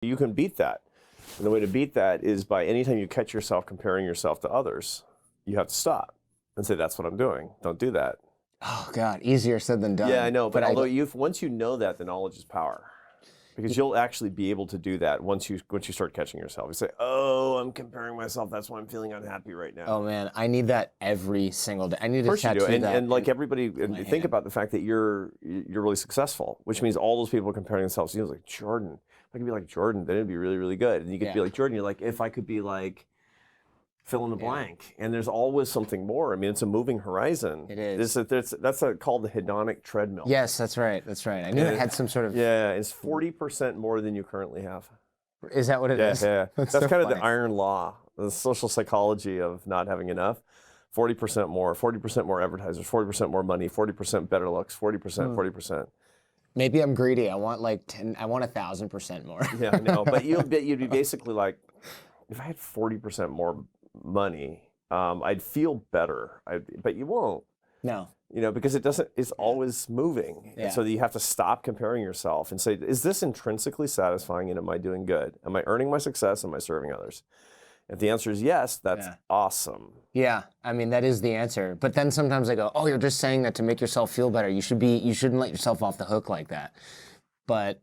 You can beat that. And the way to beat that is by anytime you catch yourself comparing yourself to others, you have to stop and say, that's what I'm doing. Don't do that. Oh God, easier said than done. Yeah, I know. But once you know that, then knowledge is power. Because you'll actually be able to do that once you start catching yourself. You say, oh, I'm comparing myself. That's why I'm feeling unhappy right now. Oh man, I need that every single day. I need to tattoo that. And like everybody, think about the fact that you're really successful, which means all those people comparing themselves to you, like Jordan. If I could be like Jordan, then it'd be really, really good. And you could be like Jordan. You're like, if I could be like fill in the blank. And there's always something more. I mean, it's a moving horizon. It is. That's called the hedonic treadmill. Yes, that's right. That's right. I knew it had some sort of... Yeah, it's 40% more than you currently have. Is that what it is? Yeah. That's so kind funny. of the iron law, the social psychology of not having enough. 40% more advertisers, 40% more money, 40% better looks, 40%, 40%. Maybe I'm greedy. I want like 1,000% more. Yeah, I know. But you'd be basically like, if I had 40% more money, I'd feel better. But you won't. No. Because it's always moving. Yeah. And so you have to stop comparing yourself and say, is this intrinsically satisfying and am I doing good? Am I earning my success? Am I serving others? If the answer is yes, that's awesome. Yeah, I mean, that is the answer. But then sometimes I go, oh, you're just saying that to make yourself feel better. You shouldn't let yourself off the hook like that. But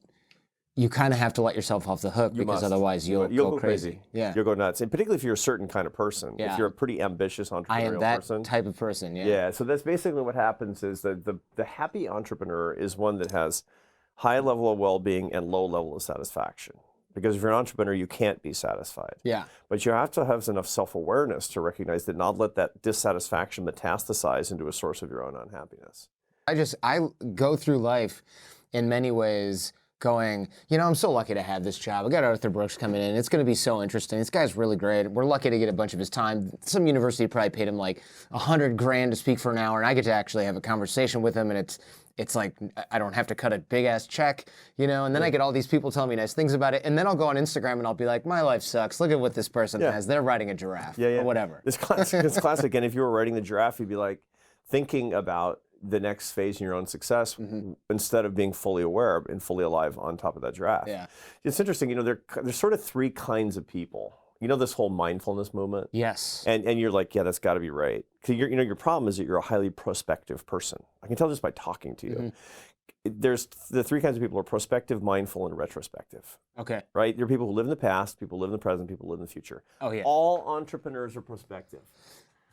you kind of have to let yourself off the hook because otherwise you'll go crazy. Yeah. You'll go nuts. And particularly if you're a certain kind of person. Yeah. If you're a pretty ambitious entrepreneurial person. I am that type of person, yeah. Yeah, so that's basically what happens is that the happy entrepreneur is one that has high level of well-being and low level of satisfaction. Because if you're an entrepreneur, you can't be satisfied. Yeah. But you have to have enough self-awareness to recognize that, not let that dissatisfaction metastasize into a source of your own unhappiness. I go through life in many ways going, I'm so lucky to have this job. I got Arthur Brooks coming in. It's going to be so interesting. This guy's really great. We're lucky to get a bunch of his time. Some university probably paid him like $100,000 to speak for an hour, and I get to actually have a conversation with him, and it's like I don't have to cut a big ass check, and then I get all these people telling me nice things about it, and then I'll go on Instagram and I'll be like, my life sucks. Look at what this person has. They're riding a giraffe or whatever. It's classic. And if you were riding the giraffe, you'd be like thinking about the next phase in your own success instead of being fully aware and fully alive on top of that giraffe. Yeah. It's interesting, there's sort of three kinds of people. This whole mindfulness movement? Yes. And you're like, yeah, that's got to be right. Because your problem is that you're a highly prospective person. I can tell just by talking to you. There's the three kinds of people: are prospective, mindful, and retrospective. Okay. Right? There are people who live in the past, people who live in the present, people who live in the future. Oh yeah. All entrepreneurs are prospective.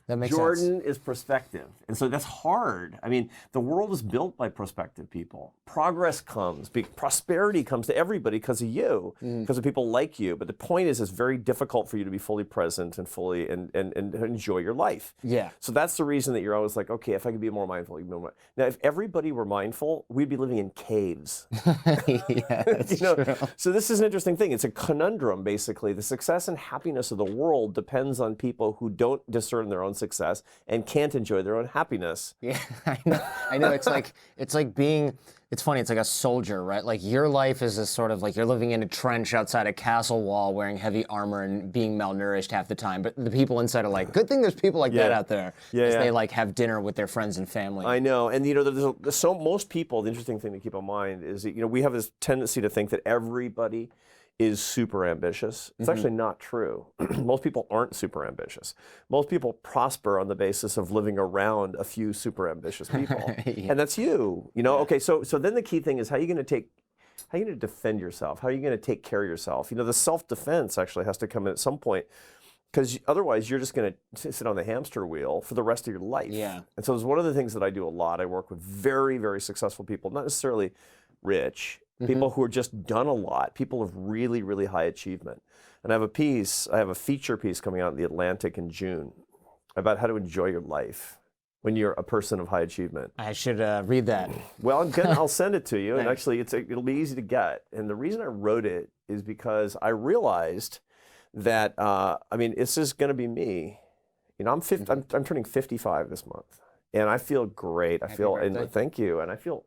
That makes sense. Jordan is prospective. And so that's hard. I mean, the world is built by prospective people. Progress comes, prosperity comes to everybody because of you, because of people like you. But the point is, it's very difficult for you to be fully present and fully and enjoy your life. Yeah. So that's the reason that you're always like, okay, if I could be more mindful, now if everybody were mindful, we'd be living in caves. Yeah, that's true. So this is an interesting thing. It's a conundrum, basically. The success and happiness of the world depends on people who don't discern their own success and can't enjoy their own happiness. Yeah, I know. It's like being. It's funny. It's like a soldier, right? Like your life is a sort of like you're living in a trench outside a castle wall, wearing heavy armor and being malnourished half the time. But the people inside are like, good thing there's people like that out there. Yeah. They like have dinner with their friends and family. I know, and most people. The interesting thing to keep in mind is that we have this tendency to think that everybody is super ambitious. It's actually not true. Most people aren't super ambitious. Most people prosper on the basis of living around a few super ambitious people. And that's you. Okay, so then the key thing is how are you going to defend yourself? How are you going to take care of yourself? The self-defense actually has to come in at some point, because otherwise you're just going to sit on the hamster wheel for the rest of your life. Yeah. And so it's one of the things that I do a lot. I work with very, very successful people, not necessarily rich, people who are just done a lot, people of really, really high achievement. And I have a feature piece coming out in The Atlantic in June about how to enjoy your life when you're a person of high achievement. I should read that. Well, I'll send it to you, and actually it'll be easy to get. And the reason I wrote it is because I realized that, this is going to be me. I'm turning 55 this month, and I feel great. Thank you, and I feel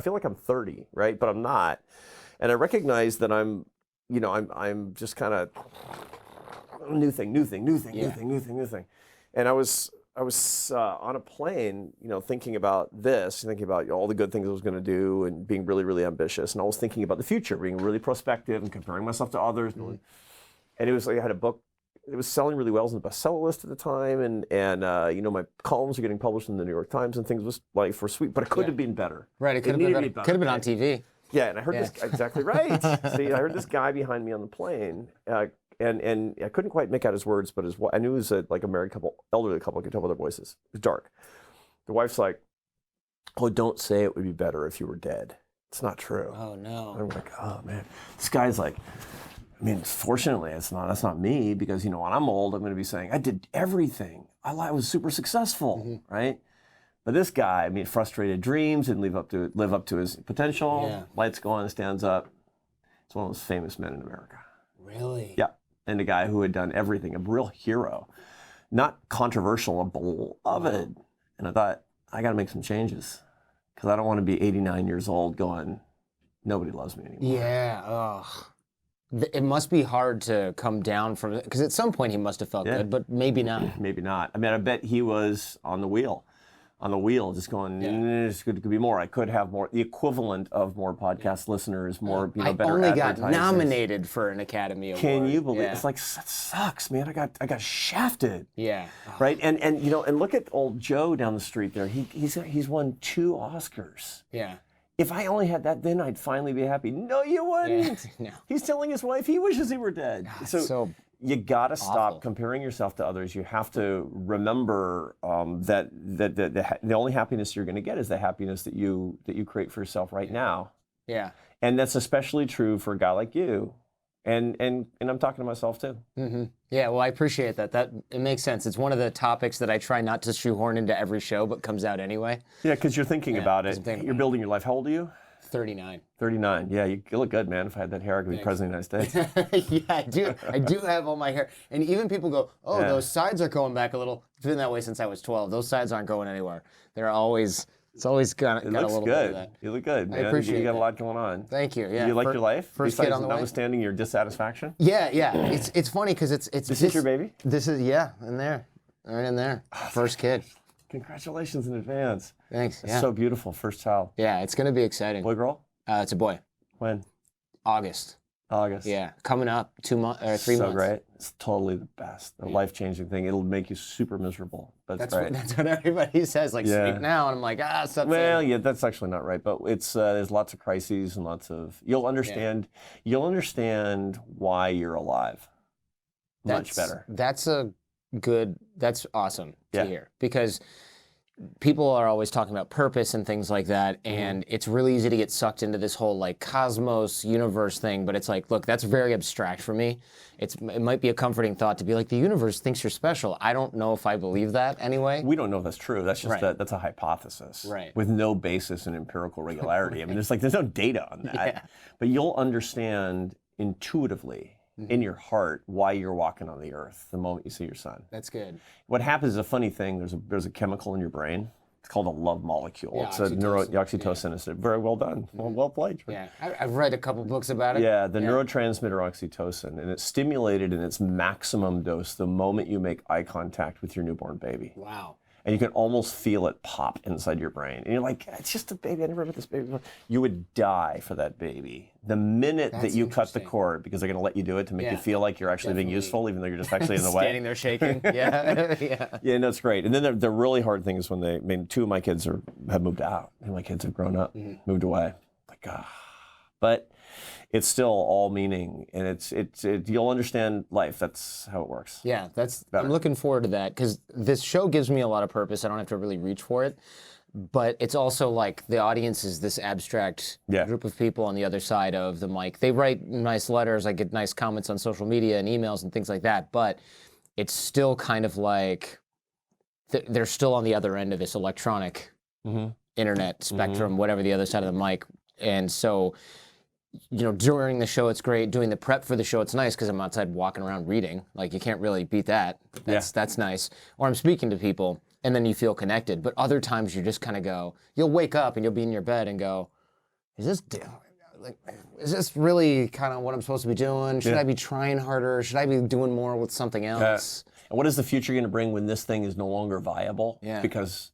like I'm 30, right? But I'm not. And I recognize that I'm just kind of new thing. And I was I was on a plane, thinking about this, thinking about all the good things I was going to do, and being really, really ambitious, and I was thinking about the future, being really prospective and comparing myself to others. And it was like I had a book. It was selling really well. It was on the bestseller list at the time, and my columns were getting published in the New York Times, and things was like for sweet, but it could have been better. Right, it could have been better. Could have been on TV. Yeah, and I heard this exactly right. See, I heard this guy behind me on the plane. And I couldn't quite make out his words, but I knew it was like a married couple, elderly couple. I could tell by their voices. It was dark. The wife's like, "Oh, don't say it would be better if you were dead. It's not true." Oh no. And I'm like, "Oh man." This guy's like, I mean, fortunately, that's not me, because when I'm old, I'm going to be saying I did everything. I was super successful, right? But this guy, I mean, frustrated dreams, didn't live up to his potential. Yeah. Lights go on, stands up. It's one of those famous men in America. Really? Yeah. And a guy who had done everything, a real hero, not controversial, beloved. And I thought, I got to make some changes, because I don't want to be 89 years old going, nobody loves me anymore. Yeah. Ugh. It must be hard to come down from it, because at some point he must have felt good, but maybe not. Maybe not. I mean, I bet he was on the wheel, just going, it could be more. I could have more, the equivalent of more podcast listeners, more, I better only got advertisers. nominated for an Academy Award. Can you believe? Yeah. It's like, that sucks, man. I got shafted. Yeah. Right, and look at old Joe down the street there. He's won 2 Oscars. Yeah. If I only had that, then I'd finally be happy. No, you wouldn't. No. He's telling his wife he wishes he were dead. So you got to stop awful. comparing yourself to others. You have to remember that the only happiness you're going to get is the happiness that you create for yourself right now. Yeah. And that's especially true for a guy like you. And I'm talking to myself too. Mm-hmm. Yeah, well, I appreciate that. It makes sense. It's one of the topics that I try not to shoehorn into every show, but comes out anyway. Yeah, because you're thinking about it. You're building your life. How old are you? 39. 39. Yeah, you look good, man. If I had that hair, I could be president of the United States. Yeah, I do. I do have all my hair. And even people go, oh, those sides are going back a little. It's been that way since I was 12. Those sides aren't going anywhere. It's always got a little bit of that. You look good, man. I appreciate You got that. a lot going on. Thank you. Yeah. You like your life? First kid on the way. Notwithstanding your dissatisfaction? Yeah. It's funny because it's This is your baby? This is, in there. Right in there. First kid. Congratulations in advance. Thanks. It's Yeah. so beautiful. First child. Yeah, it's going to be exciting. Boy, girl? It's a boy. When? August. August. Yeah, coming up 2 months or 3 months. So great. It's totally the best. A life-changing thing. It'll make you super miserable. That's great. That's what everybody says. Like, speak now, and I'm like, stop well, saying. yeah, that's actually not right. But it's there's lots of crises and lots of. You'll understand why you're alive. Much better. That's awesome to hear, because people are always talking about purpose and things like that, and it's really easy to get sucked into this whole like cosmos universe thing, but it's like, look, that's very abstract for me. It might be a comforting thought to be like, the universe thinks you're special. I don't know if I believe that anyway. We don't know if that's true. That's just that's a hypothesis with no basis in empirical regularity. I mean, there's no data on that. But you'll understand intuitively in your heart why you're walking on the earth the moment you see your son. That's good. What happens is a funny thing. There's a chemical in your brain. It's called a love molecule. Yeah, it's oxytocin. Oxytocin. It's very well done. Well played. Yeah, I've read a couple books about it. Yeah, the neurotransmitter oxytocin, and it's stimulated in its maximum dose the moment you make eye contact with your newborn baby. Wow. And you can almost feel it pop inside your brain. And you're like, it's just a baby. I never met this baby before. You would die for that baby. The minute that you cut the cord, because they're going to let you do it to make you feel like you're actually being useful, even though you're just actually in the way. Standing there shaking. Yeah. Yeah, no, it's great. And then the really hard thing is when 2 of my kids have moved out. And my kids have grown up, moved away. Like, But it's still all meaning, and you'll understand life. That's how it works. Yeah, I'm looking forward to that, because this show gives me a lot of purpose. I don't have to really reach for it, but it's also like the audience is this abstract group of people on the other side of the mic. They write nice letters. I get nice comments on social media and emails and things like that, but it's still kind of like they're still on the other end of this electronic internet spectrum, whatever the other side of the mic. And so, during the show, it's great. Doing the prep for the show, it's nice because I'm outside walking around reading. Like, you can't really beat that. That's nice. Or I'm speaking to people, and then you feel connected. But other times you just kind of you'll wake up and you'll be in your bed and go, is this really kind of what I'm supposed to be doing? Should I be trying harder? Should I be doing more with something else? And what is the future going to bring when this thing is no longer viable? Yeah. Because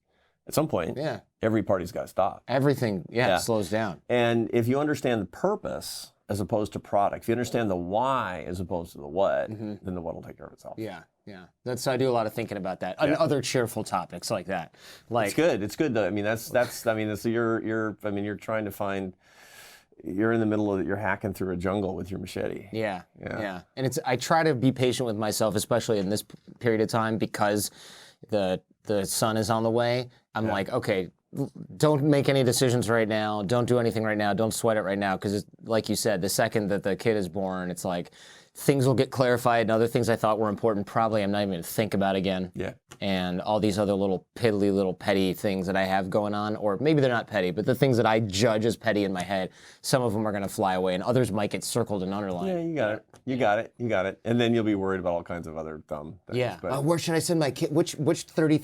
at some point, Yeah. every party's got to stop. Everything, slows down. And if you understand the purpose as opposed to product, if you understand the why as opposed to the what, then the what will take care of itself. Yeah, yeah. I do a lot of thinking about that. And other cheerful topics like that. Like it's good. It's good though. I mean, you're trying to find. You're in the middle of it. You're hacking through a jungle with your machete. Yeah. And I try to be patient with myself, especially in this period of time, because the son is on the way. I'm like, okay, don't make any decisions right now. Don't do anything right now. Don't sweat it right now. Because like you said, the second that the kid is born, it's like things will get clarified, and other things I thought were important, probably I'm not even going to think about again. Yeah. And all these other little piddly, little petty things that I have going on, or maybe they're not petty, but the things that I judge as petty in my head, some of them are going to fly away, and others might get circled and underlined. Yeah, you got it. You got it. And then you'll be worried about all kinds of other dumb things. Yeah. But Where should I send my kid? Which $30,000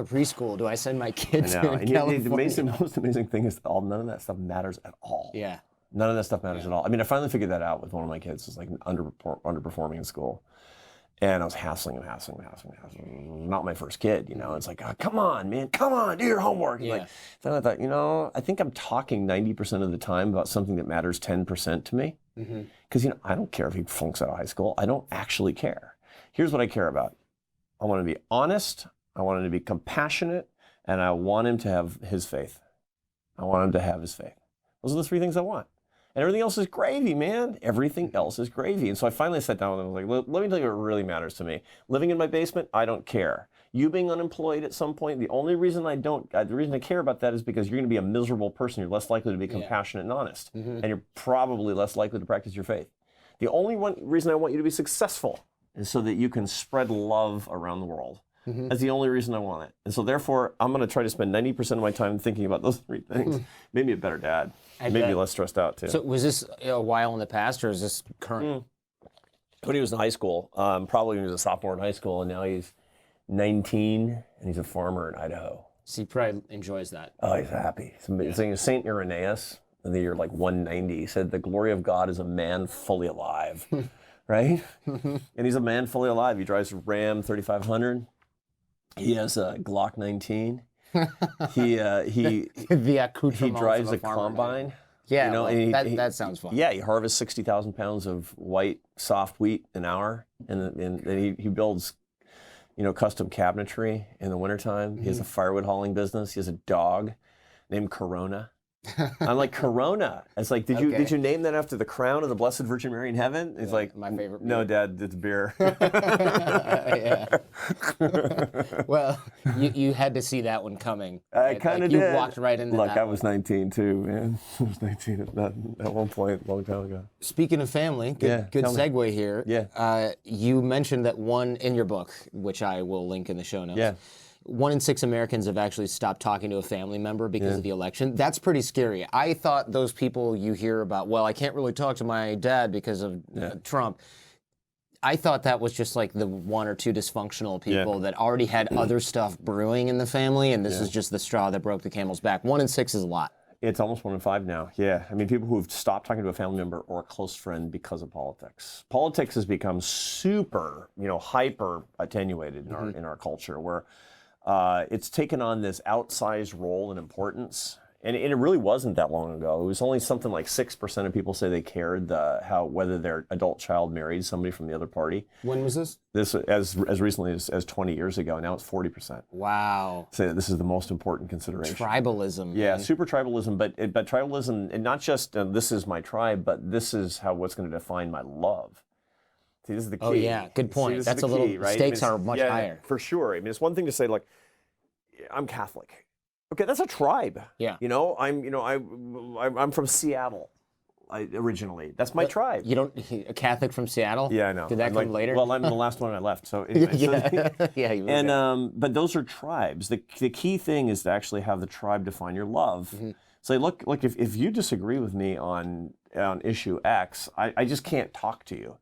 preschool do I send my kid to in California? The most amazing thing is none of that stuff matters at all. Yeah. None of that stuff matters at all. I mean, I finally figured that out with one of my kids who's like underperforming in school. And I was hassling him. Not my first kid, you know. It's like, oh, come on, man, do your homework. And like, then I thought, I think I'm talking 90% of the time about something that matters 10% to me. Because, I don't care if he flunks out of high school. I don't actually care. Here's what I care about. I want him to be honest. I want him to be compassionate. And I want him to have his faith. Those are the three things I want. And everything else is gravy, man. Everything else is gravy. And so I finally sat down and I was like, let me tell you what really matters to me. Living in my basement, I don't care. You being unemployed at some point, the reason I care about that is because you're going to be a miserable person. You're less likely to be compassionate and honest. And you're probably less likely to practice your faith. The only reason I want you to be successful is so that you can spread love around the world. That's the only reason I want it. And so therefore, I'm going to try to spend 90% of my time thinking about those three things. Made me a better dad. Made me less stressed out, too. So was this a while in the past, or is this current? When he was in high school, probably when he was a sophomore in high school, and now he's 19, and he's a farmer in Idaho. So he probably enjoys that. Oh, he's happy. He's St. Irenaeus, in the year like 190, he said, the glory of God is a man fully alive, right? And he's a man fully alive. He drives a Ram 3500. He has a Glock 19. He drives a combine. Yeah, that sounds fun. Yeah, he harvests 60,000 pounds of white soft wheat an hour, and he builds, custom cabinetry in the wintertime. He has a firewood hauling business. He has a dog named Corona. I'm like, Corona. It's like, did you name that after the crown of the Blessed Virgin Mary in heaven? It's like, my favorite. No, Dad, it's beer. Well, you had to see that one coming. I kind of did. You walked right into that. Look, I was 19 too, man. I was 19 at one point, a long time ago. Speaking of family, good segue here. Yeah. You mentioned that one in your book, which I will link in the show notes. Yeah. 1 in 6 Americans have actually stopped talking to a family member because of the election. That's pretty scary. I thought those people you hear about, well, I can't really talk to my dad because of Trump. I thought that was just like the 1 or 2 dysfunctional people that already had other stuff brewing in the family, and this is just the straw that broke the camel's back. 1 in 6 is a lot. It's almost 1 in 5 now. Yeah, I mean, people who've stopped talking to a family member or a close friend because of politics. Politics has become super, hyper attenuated in our culture, where it's taken on this outsized role and importance. And it really wasn't that long ago. It was only something like 6% of people say they cared whether their adult child married somebody from the other party. When was this? This as recently as 20 years ago. Now it's 40%. Wow. So this is the most important consideration. Tribalism. Yeah, man. super tribalism, but tribalism, and not just this is my tribe, but this is what's going to define my love. See, this is the key. Oh yeah, good point. See, That's a little, right? stakes are much higher. For sure. I mean, it's one thing to say like, I'm Catholic. Okay, that's a tribe. Yeah. I'm from Seattle. Originally, that's my tribe. You don't a Catholic from Seattle? Yeah, I know. Did that come later? Well, I'm the last one I left. So anyway, but those are tribes. The key thing is to actually have the tribe define your love. Say, look, if you disagree with me on issue X, I just can't talk to you.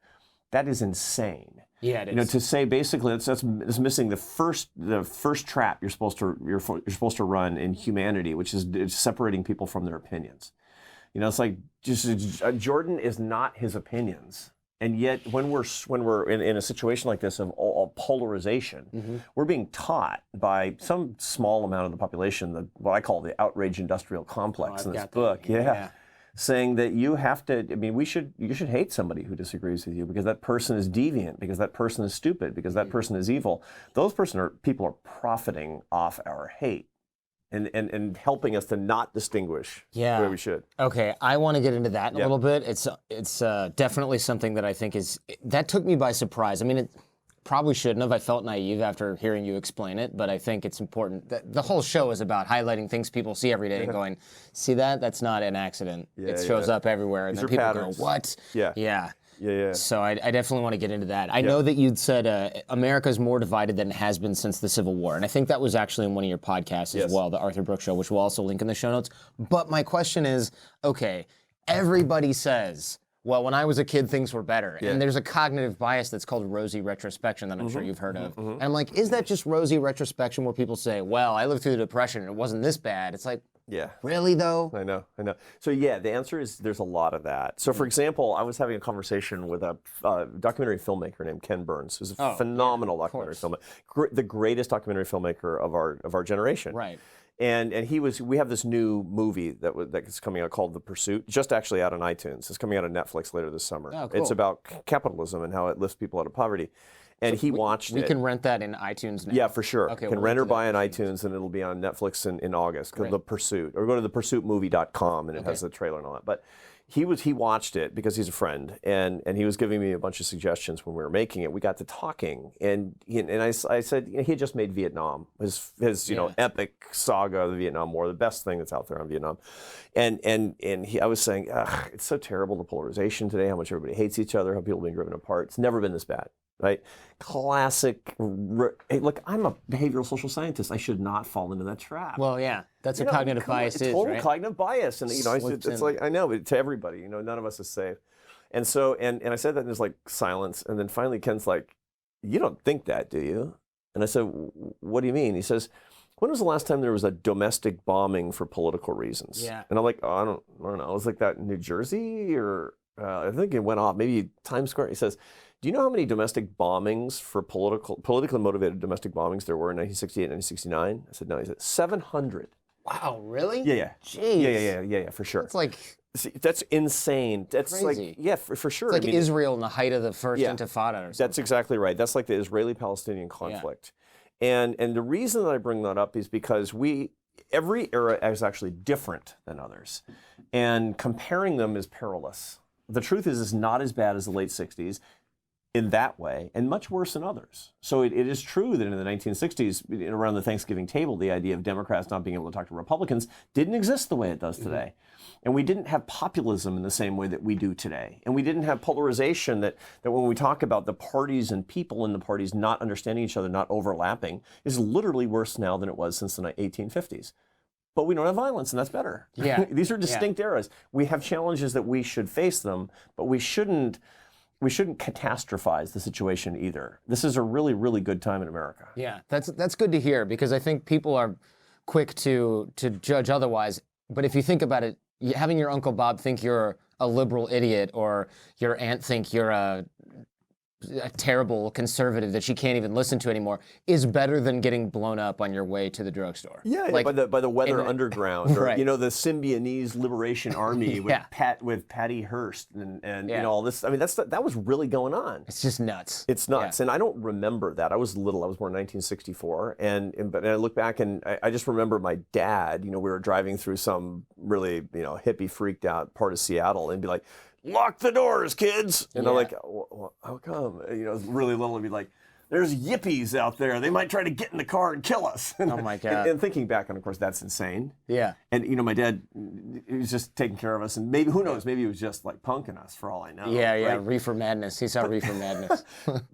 That is insane. Yeah, it is. To say basically that's missing the first trap you're supposed to run in humanity, which is separating people from their opinions. It's like just Jordan is not his opinions. And yet, when we're in a situation like this of all polarization, we're being taught by some small amount of the population, what I call the outrage industrial complex in this book, saying that you have to. I mean, you should hate somebody who disagrees with you because that person is deviant, because that person is stupid, because that person is evil. Those people are profiting off our hate. And helping us to not distinguish where we should. Okay, I want to get into that in a little bit. It's definitely something that I think that took me by surprise. I mean, it probably shouldn't have. I felt naive after hearing you explain it, but I think it's important. The whole show is about highlighting things people see every day and going, see that? That's not an accident. It shows up everywhere. And then people patterns. Go, what? Yeah. So I definitely want to get into that. I know that you'd said America's more divided than it has been since the Civil War. And I think that was actually in one of your podcasts as well, the Arthur Brooks Show, which we'll also link in the show notes. But my question is, okay, everybody says, well, when I was a kid, things were better. And there's a cognitive bias that's called Rosie retrospection that I'm sure you've heard of. And I'm like, is that just Rosie retrospection where people say, well, I lived through the Depression and it wasn't this bad? It's like, really though? I know. So the answer is there's a lot of that. So for example, I was having a conversation with a documentary filmmaker named Ken Burns, who's a phenomenal documentary filmmaker, the greatest documentary filmmaker of our generation. Right. And we have this new movie that's coming out called The Pursuit, just actually out on iTunes. It's coming out on Netflix later this summer. Oh, cool. It's about capitalism and how it lifts people out of poverty. And he watched it. We can rent that in iTunes now. Yeah, for sure. Okay, can rent or buy on iTunes, and it'll be on Netflix in August. The Pursuit, or go to thepursuitmovie.com, and it has the trailer and all that. But he watched it because he's a friend, and he was giving me a bunch of suggestions when we were making it. We got to talking, and I said he had just made Vietnam, his epic saga of the Vietnam War, the best thing that's out there on Vietnam, and I was saying, it's so terrible, the polarization today, how much everybody hates each other, how people are being driven apart. It's never been this bad. Right? Classic. Hey, look, I'm a behavioral social scientist. I should not fall into that trap. Well, yeah, that's what cognitive bias is, total right? cognitive bias, and it's like I know, but to everybody, none of us is safe. And so, and I said that, and there's like silence, and then finally Ken's like, "You don't think that, do you?" And I said, "What do you mean?" He says, "When was the last time there was a domestic bombing for political reasons?" Yeah. And I'm like, "Oh, I don't know. It was like that in New Jersey, or I think it went off, maybe Times Square." He says, "Do you know how many domestic bombings for politically motivated domestic bombings there were in 1968, 1969? I said, no. He said, 700. Wow, really? Yeah. Jeez. Yeah, for sure. It's like... See, that's insane. That's crazy. Like, for sure. It's like Israel in the height of the first Intifada or something. That's exactly right. That's like the Israeli-Palestinian conflict. Yeah. And the reason that I bring that up is because every era is actually different than others. And comparing them is perilous. The truth is, it's not as bad as the late 60s. In that way, and much worse in others. So it is true that in the 1960s, around the Thanksgiving table, the idea of Democrats not being able to talk to Republicans didn't exist the way it does today. And we didn't have populism in the same way that we do today. And we didn't have polarization that when we talk about the parties and people in the parties not understanding each other, not overlapping, is literally worse now than it was since the 1850s. But we don't have violence, and that's better. Yeah. These are distinct eras. We have challenges that we should face them, but we shouldn't catastrophize the situation either. This is a really, really good time in America. Yeah, that's good to hear, because I think people are quick to judge otherwise. But if you think about it, having your Uncle Bob think you're a liberal idiot, or your aunt think you're a terrible conservative that she can't even listen to anymore, is better than getting blown up on your way to the drugstore. Yeah, like, by the Weather Underground, or right. The Symbionese Liberation Army with Patty Hearst and all this. I mean, that was really going on. It's just nuts. It's nuts, and I don't remember that. I was little. I was born in 1964, but I look back and I just remember my dad. We were driving through some really hippie freaked out part of Seattle, and be like, "Lock the doors, kids!" And I'm like, well, how come? Really little, and be like, "There's yippies out there. They might try to get in the car and kill us." Oh my God! And thinking back, and of course, that's insane. Yeah. And my dad, he was just taking care of us, and maybe, who knows? Maybe he was just like punking us for all I know. Yeah, right? Reefer Madness. He saw Reefer Madness.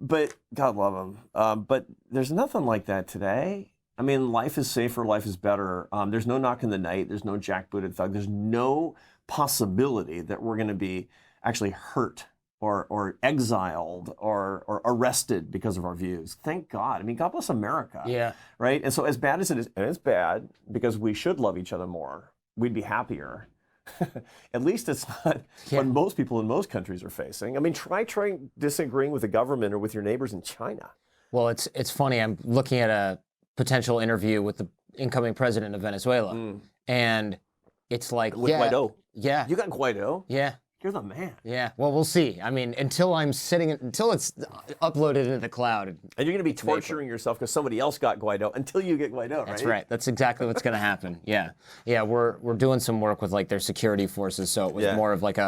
But God love him. But there's nothing like that today. I mean, life is safer. Life is better. There's no knock in the night. There's no jackbooted thug. There's no possibility that we're going to be actually hurt or exiled or arrested because of our views. Thank God. I mean, God bless America. Yeah. Right? And so as bad as it is, and it's bad because we should love each other more, we'd be happier. At least it's not what most people in most countries are facing. I mean, try disagreeing with the government or with your neighbors in China. Well, it's funny. I'm looking at a potential interview with the incoming president of Venezuela, and it's like, With Guaido. Yeah. You got Guaido? Yeah. You're the man. Yeah. Well, we'll see. I mean, until it's uploaded into the cloud. And you're going to be torturing yourself because somebody else got Guaido until you get Guaido, right? That's right. That's exactly what's going to happen. Yeah. Yeah. We're doing some work with like their security forces, so it was more of like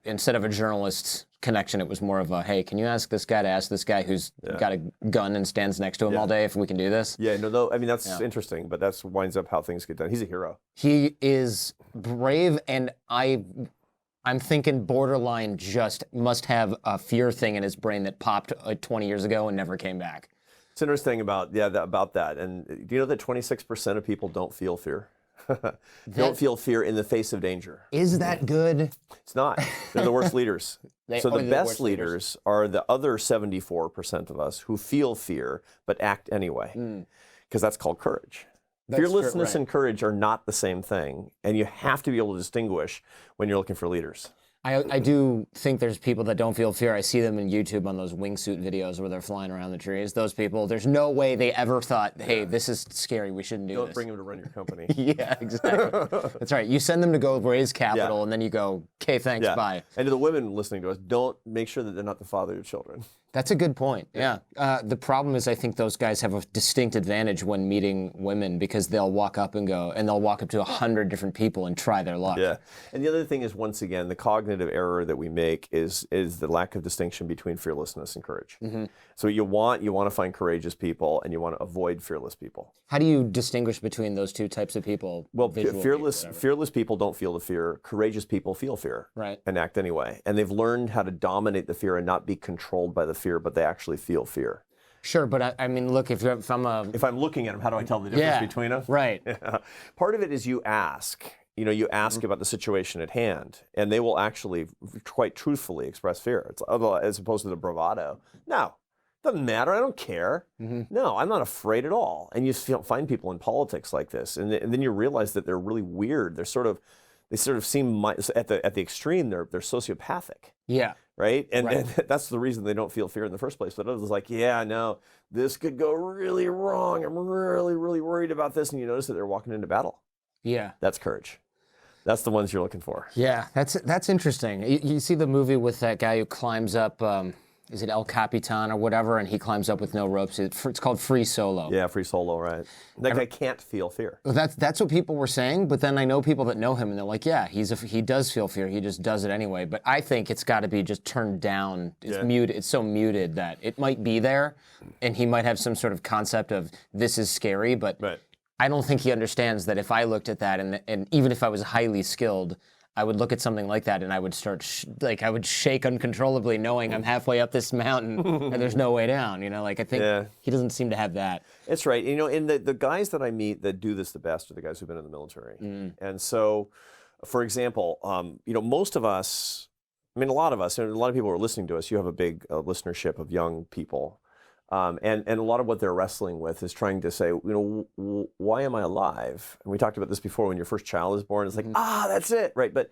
instead of a journalist connection, it was more of a, hey, can you ask this guy to ask this guy who's got a gun and stands next to him all day if we can do this? Yeah. No, though. I mean, that's interesting, but that's winds up how things get done. He's a hero. He is brave, and I'm thinking borderline just must have a fear thing in his brain that popped 20 years ago and never came back. It's interesting about that. And do you know that 26% of people don't feel fear? Don't feel fear in the face of danger. Is that good? It's not. They're the worst leaders. So the best leaders are the other 74% of us who feel fear but act anyway, because that's called courage. Fearlessness and courage are not the same thing, and you have to be able to distinguish when you're looking for leaders. I do think there's people that don't feel fear. I see them in YouTube on those wingsuit videos where they're flying around the trees. Those people, there's no way they ever thought, hey, this is scary, we shouldn't do this. Don't bring them to run your company. Yeah, exactly. That's right. You send them to go raise capital, and then you go, okay, thanks, bye. And to the women listening to us, don't make sure that they're not the father of your children. That's a good point. Yeah. The problem is I think those guys have a distinct advantage when meeting women because they'll walk up to 100 different people and try their luck. Yeah. And the other thing is, once again, the cognitive error that we make is the lack of distinction between fearlessness and courage. So you want to find courageous people and you want to avoid fearless people. How do you distinguish between those two types of people? Well, fearless people don't feel the fear. Courageous people feel fear and act anyway. And they've learned how to dominate the fear and not be controlled by the fear, but they actually feel fear. Sure, but I mean, look, if I'm looking at them, how do I tell the difference between them? Right. Yeah. Part of it is you ask. You ask about the situation at hand, and they will actually quite truthfully express fear. It's as opposed to the bravado. No, doesn't matter. I don't care. No, I'm not afraid at all. And you find people in politics like this, and then you realize that they're really weird. They sort of seem at the extreme. They're sociopathic. Yeah. Right? And that's the reason they don't feel fear in the first place. But others like, yeah, no, this could go really wrong. I'm really, really worried about this. And you notice that they're walking into battle. Yeah. That's courage. That's the ones you're looking for. Yeah, that's interesting. You see the movie with that guy who climbs up, is it El Capitan or whatever, and he climbs up with no ropes. It's called Free Solo. Yeah, Free Solo, right. That guy can't feel fear. Well, that's what people were saying, but then I know people that know him, and they're like, yeah, he does feel fear. He just does it anyway. But I think it's got to be just turned down. It's muted. It's so muted that it might be there, and he might have some sort of concept of this is scary, but I don't think he understands that if I looked at that, and even if I was highly skilled, I would look at something like that and I would start, I would shake uncontrollably knowing I'm halfway up this mountain and there's no way down. I think he doesn't seem to have that. It's right. And the guys that I meet that do this the best are the guys who've been in the military. And so, for example, most of us, a lot of us, and a lot of people who are listening to us, you have a big listenership of young people. And a lot of what they're wrestling with is trying to say, why am I alive? And we talked about this before when your first child is born. It's like, that's it, right? But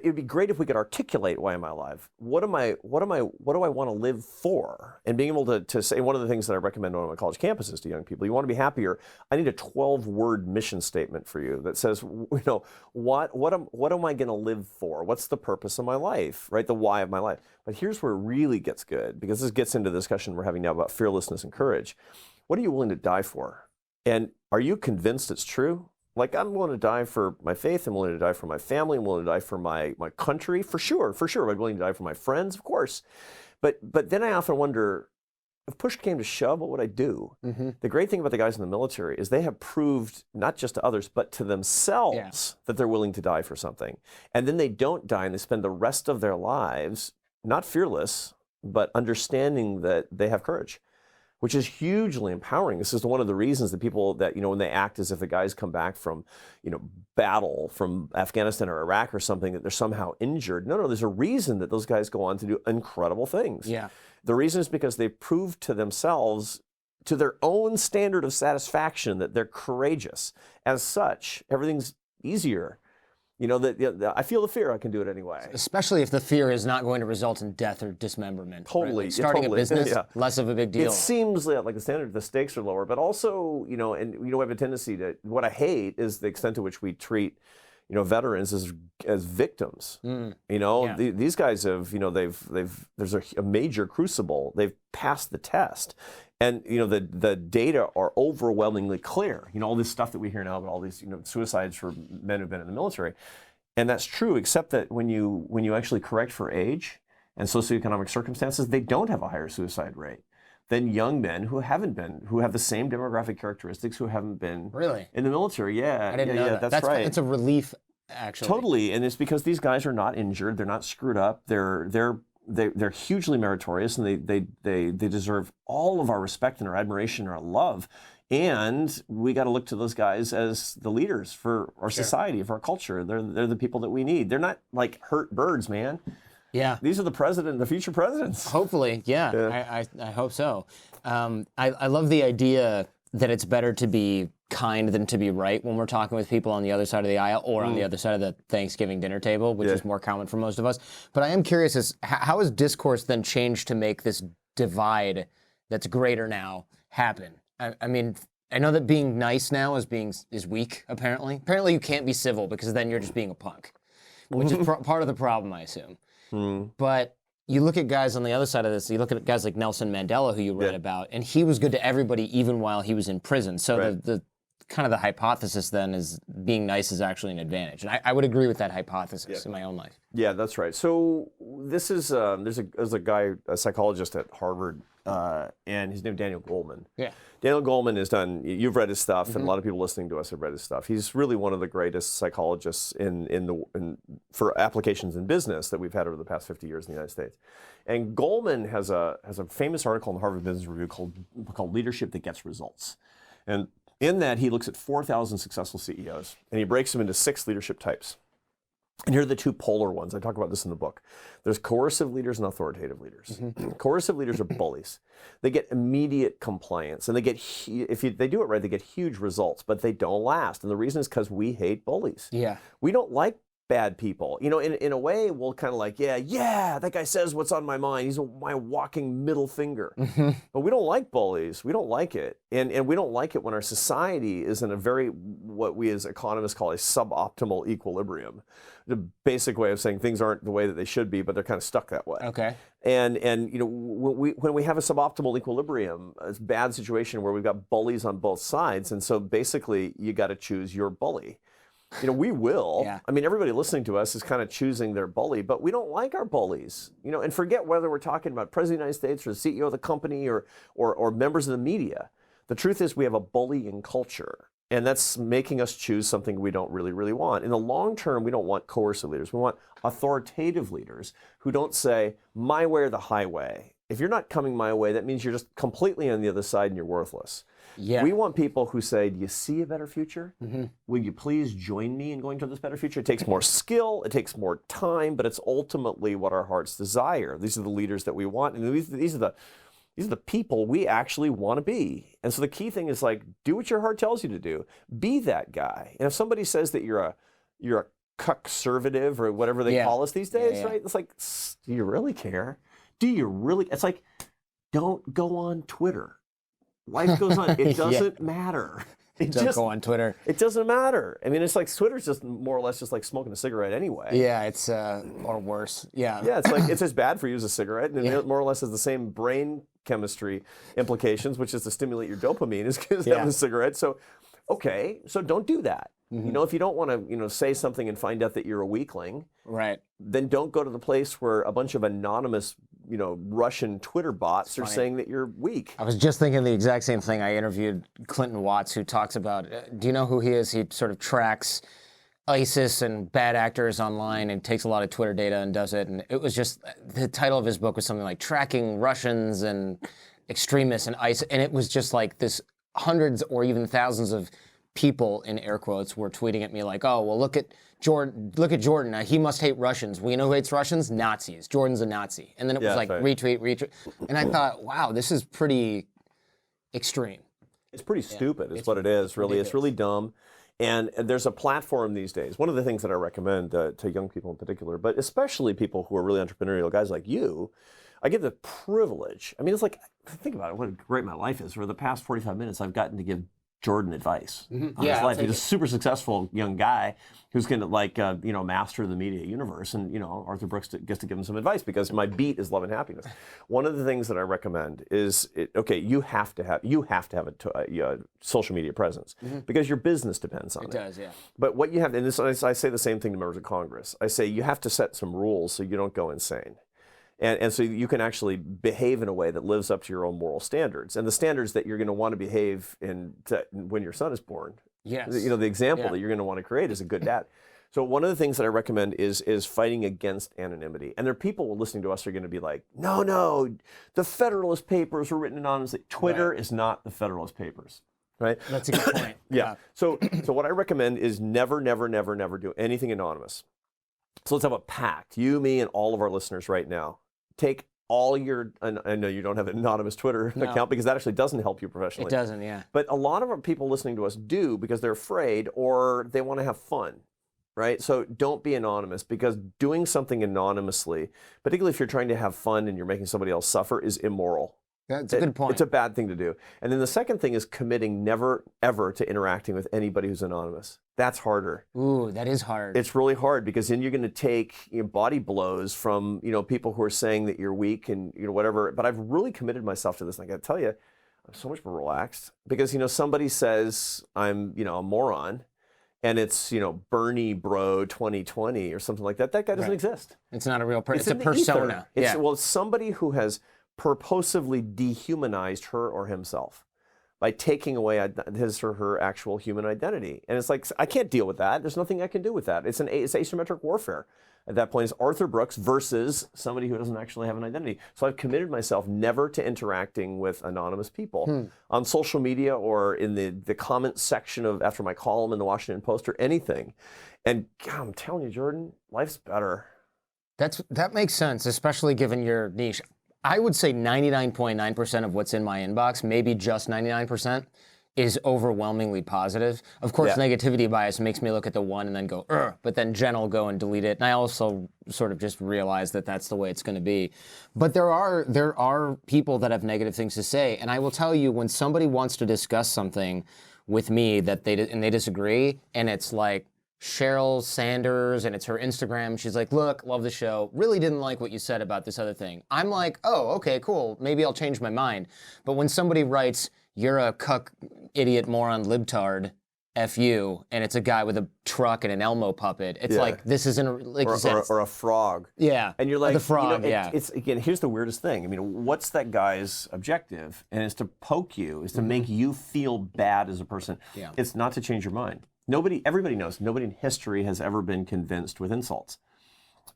it'd be great if we could articulate why am I alive? What do I want to live for? And being able to say, one of the things that I recommend on my college campuses to young people, you want to be happier. I need a 12-word mission statement for you that says, what am I going to live for? What's the purpose of my life, right? The why of my life. But here's where it really gets good, because this gets into the discussion we're having now about fearlessness and courage. What are you willing to die for? And are you convinced it's true? Like, I'm willing to die for my faith. I'm willing to die for my family. I'm willing to die for my country, for sure. I'm willing to die for my friends, of course. But then I often wonder, if push came to shove, what would I do? The great thing about the guys in the military is they have proved, not just to others, but to themselves that they're willing to die for something. And then they don't die, and they spend the rest of their lives not fearless, but understanding that they have courage, which is hugely empowering. This is one of the reasons that people that, when they act as if the guys come back from, battle from Afghanistan or Iraq or something, that they're somehow injured. No, there's a reason that those guys go on to do incredible things. Yeah. The reason is because they proved to themselves, to their own standard of satisfaction, that they're courageous. As such, everything's easier. You know, I feel the fear, I can do it anyway. Especially if the fear is not going to result in death or dismemberment. Totally. Right? Like starting a business, less of a big deal. It seems like the stakes are lower, but also, you know, and we have a tendency to, what I hate is the extent to which we treat, you know, veterans as victims. You know, these guys have, you know, there's a major crucible. They've passed the test. And, you know, the data are overwhelmingly clear. You know, all this stuff that we hear now about all these, you know, suicides for men who've been in the military. And that's true, except that when you actually correct for age and socioeconomic circumstances, they don't have a higher suicide rate than young men who have the same demographic characteristics, who haven't been in the military. Yeah, I didn't know that. That's right. It's a relief, actually. Totally, and it's because these guys are not injured. They're not screwed up. They're hugely meritorious, and they deserve all of our respect and our admiration and our love. And we got to look to those guys as the leaders for our society, for our culture. They're the people that we need. They're not like hurt birds, man. Yeah. These are the future presidents. Hopefully, yeah. I hope so. I love the idea that it's better to be kind than to be right when we're talking with people on the other side of the aisle or on the other side of the Thanksgiving dinner table, which is more common for most of us. But I am curious, how has discourse then changed to make this divide that's greater now happen? I mean, I know that being nice now is weak, apparently. Apparently you can't be civil because then you're just being a punk, which is part of the problem, I assume. But you look at guys on the other side of this, you look at guys like Nelson Mandela, who you read about, and he was good to everybody even while he was in prison. So the kind of the hypothesis then is being nice is actually an advantage. And I would agree with that hypothesis in my own life. Yeah, that's right. So this is, there's a guy, a psychologist at Harvard, and his name is Daniel Goleman. Yeah. Daniel Goleman has done, you've read his stuff, and a lot of people listening to us have read his stuff. He's really one of the greatest psychologists for applications in business that we've had over the past 50 years in the United States. And Goleman has a famous article in the Harvard Business Review called Leadership That Gets Results. And in that, he looks at 4,000 successful CEOs, and he breaks them into 6 leadership types. And here are the 2 polar ones. I talk about this in the book. There's coercive leaders and authoritative leaders. Coercive leaders are bullies. They get immediate compliance, and they do it right, they get huge results, but they don't last. And the reason is because we hate bullies. Yeah. We don't like bad people. You know, in a way, we'll kind of like, yeah, that guy says what's on my mind. He's my walking middle finger. But we don't like bullies. We don't like it. And we don't like it when our society is in a very, what we as economists call a suboptimal equilibrium. The basic way of saying things aren't the way that they should be, but they're kind of stuck that way. Okay. And you know, when we have a suboptimal equilibrium, it's a bad situation where we've got bullies on both sides. And so basically, you got to choose your bully. You know, we will. I mean, everybody listening to us is kind of choosing their bully, but we don't like our bullies. You know, and forget whether we're talking about President of the United States or the CEO of the company or members of the media. The truth is we have a bullying culture, and that's making us choose something we don't really, really want. In the long term, we don't want coercive leaders. We want authoritative leaders who don't say, my way or the highway. If you're not coming my way, that means you're just completely on the other side and you're worthless. Yeah. We want people who say, do you see a better future? Will you please join me in going to this better future? It takes more skill, it takes more time, but it's ultimately what our hearts desire. These are the leaders that we want, and these are the people we actually want to be. And so the key thing is like, do what your heart tells you to do. Be that guy. And if somebody says that you're a cuck-servative or whatever they call us these days, right? It's like, do you really care? Do you really? It's like, don't go on Twitter. Life goes on. It doesn't matter. Don't go on Twitter. It doesn't matter. I mean, it's like Twitter's just more or less just like smoking a cigarette anyway. Yeah, it's or worse. Yeah. Yeah, it's like it's as bad for you as a cigarette, and it more or less has the same brain chemistry implications, which is to stimulate your dopamine as having a cigarette. So, okay, so don't do that. You know, if you don't want to, you know, say something and find out that you're a weakling, right? Then don't go to the place where a bunch of anonymous, you know, Russian Twitter bots are saying that you're weak. I was just thinking the exact same thing. I interviewed Clinton Watts, who talks about, do you know who he is? He sort of tracks ISIS and bad actors online and takes a lot of Twitter data and does it. And it was just, the title of his book was something like Tracking Russians and Extremists and ISIS. And it was just like this hundreds or even thousands of people, in air quotes, were tweeting at me like, oh, well, look at Jordan. He must hate Russians. Well, you know who hates Russians? Nazis. Jordan's a Nazi. And then it was like retweet. And I thought, wow, this is pretty extreme. It's pretty stupid is what it is, really. It's really dumb. And there's a platform these days. One of the things that I recommend to young people in particular, but especially people who are really entrepreneurial, guys like you, I get the privilege. I mean, it's like, think about it, what great my life is. For the past 45 minutes, I've gotten to give Jordan advice on his life. He's a super successful young guy who's going to master the media universe. And, Arthur Brooks gets to give him some advice because my beat is love and happiness. One of the things that I recommend is, you have to have a social media presence because your business depends on it. It does, yeah. But what you have, and this, I say the same thing to members of Congress. I say you have to set some rules so you don't go insane. And so you can actually behave in a way that lives up to your own moral standards and the standards that you're going to want to behave in when your son is born. Yes. The example that you're going to want to create is a good dad. So one of the things that I recommend is fighting against anonymity. And there are people listening to us who are going to be like, no, the Federalist Papers were written anonymously. Twitter is not the Federalist Papers. Right? That's a good point. Yeah. So what I recommend is never do anything anonymous. So let's have a pact. You, me, and all of our listeners right now. Take all your, and I know you don't have an anonymous Twitter account because that actually doesn't help you professionally. It doesn't, yeah. But a lot of our people listening to us do because they're afraid or they want to have fun, right? So don't be anonymous because doing something anonymously, particularly if you're trying to have fun and you're making somebody else suffer, is immoral. That's a good point. It's a bad thing to do. And then the second thing is committing never, ever to interacting with anybody who's anonymous. That's harder. Ooh, that is hard. It's really hard because then you're going to take body blows from people who are saying that you're weak and whatever. But I've really committed myself to this. And I got to tell you, I'm so much more relaxed because somebody says I'm a moron, and it's Bernie Bro 2020 or something like that. That guy doesn't exist. It's not a real person. It's a in the persona. ether. It's somebody who has purposively dehumanized her or himself by taking away his or her actual human identity. And it's like, I can't deal with that. There's nothing I can do with that. It's asymmetric warfare. At that point, it's Arthur Brooks versus somebody who doesn't actually have an identity. So I've committed myself never to interacting with anonymous people on social media or in the comment section after my column in the Washington Post or anything. And God, I'm telling you, Jordan, life's better. That makes sense, especially given your niche. I would say 99.9% of what's in my inbox, maybe just 99%, is overwhelmingly positive. Of course, negativity bias makes me look at the one and then go, ugh, but then Jen will go and delete it. And I also sort of just realize that that's the way it's going to be. But there are people that have negative things to say. And I will tell you, when somebody wants to discuss something with me that they disagree, and it's like, Cheryl Sanders, and it's her Instagram. She's like, look, love the show. Really didn't like what you said about this other thing. I'm like, oh, okay, cool. Maybe I'll change my mind. But when somebody writes, you're a cuck, idiot, moron, libtard, F you, and it's a guy with a truck and an Elmo puppet, it's like, this isn't, like you said. Or a frog. Yeah. And you're like, the frog, it's again, here's the weirdest thing. I mean, what's that guy's objective? And it's to poke you, is to make you feel bad as a person. Yeah. It's not to change your mind. Everybody knows, nobody in history has ever been convinced with insults.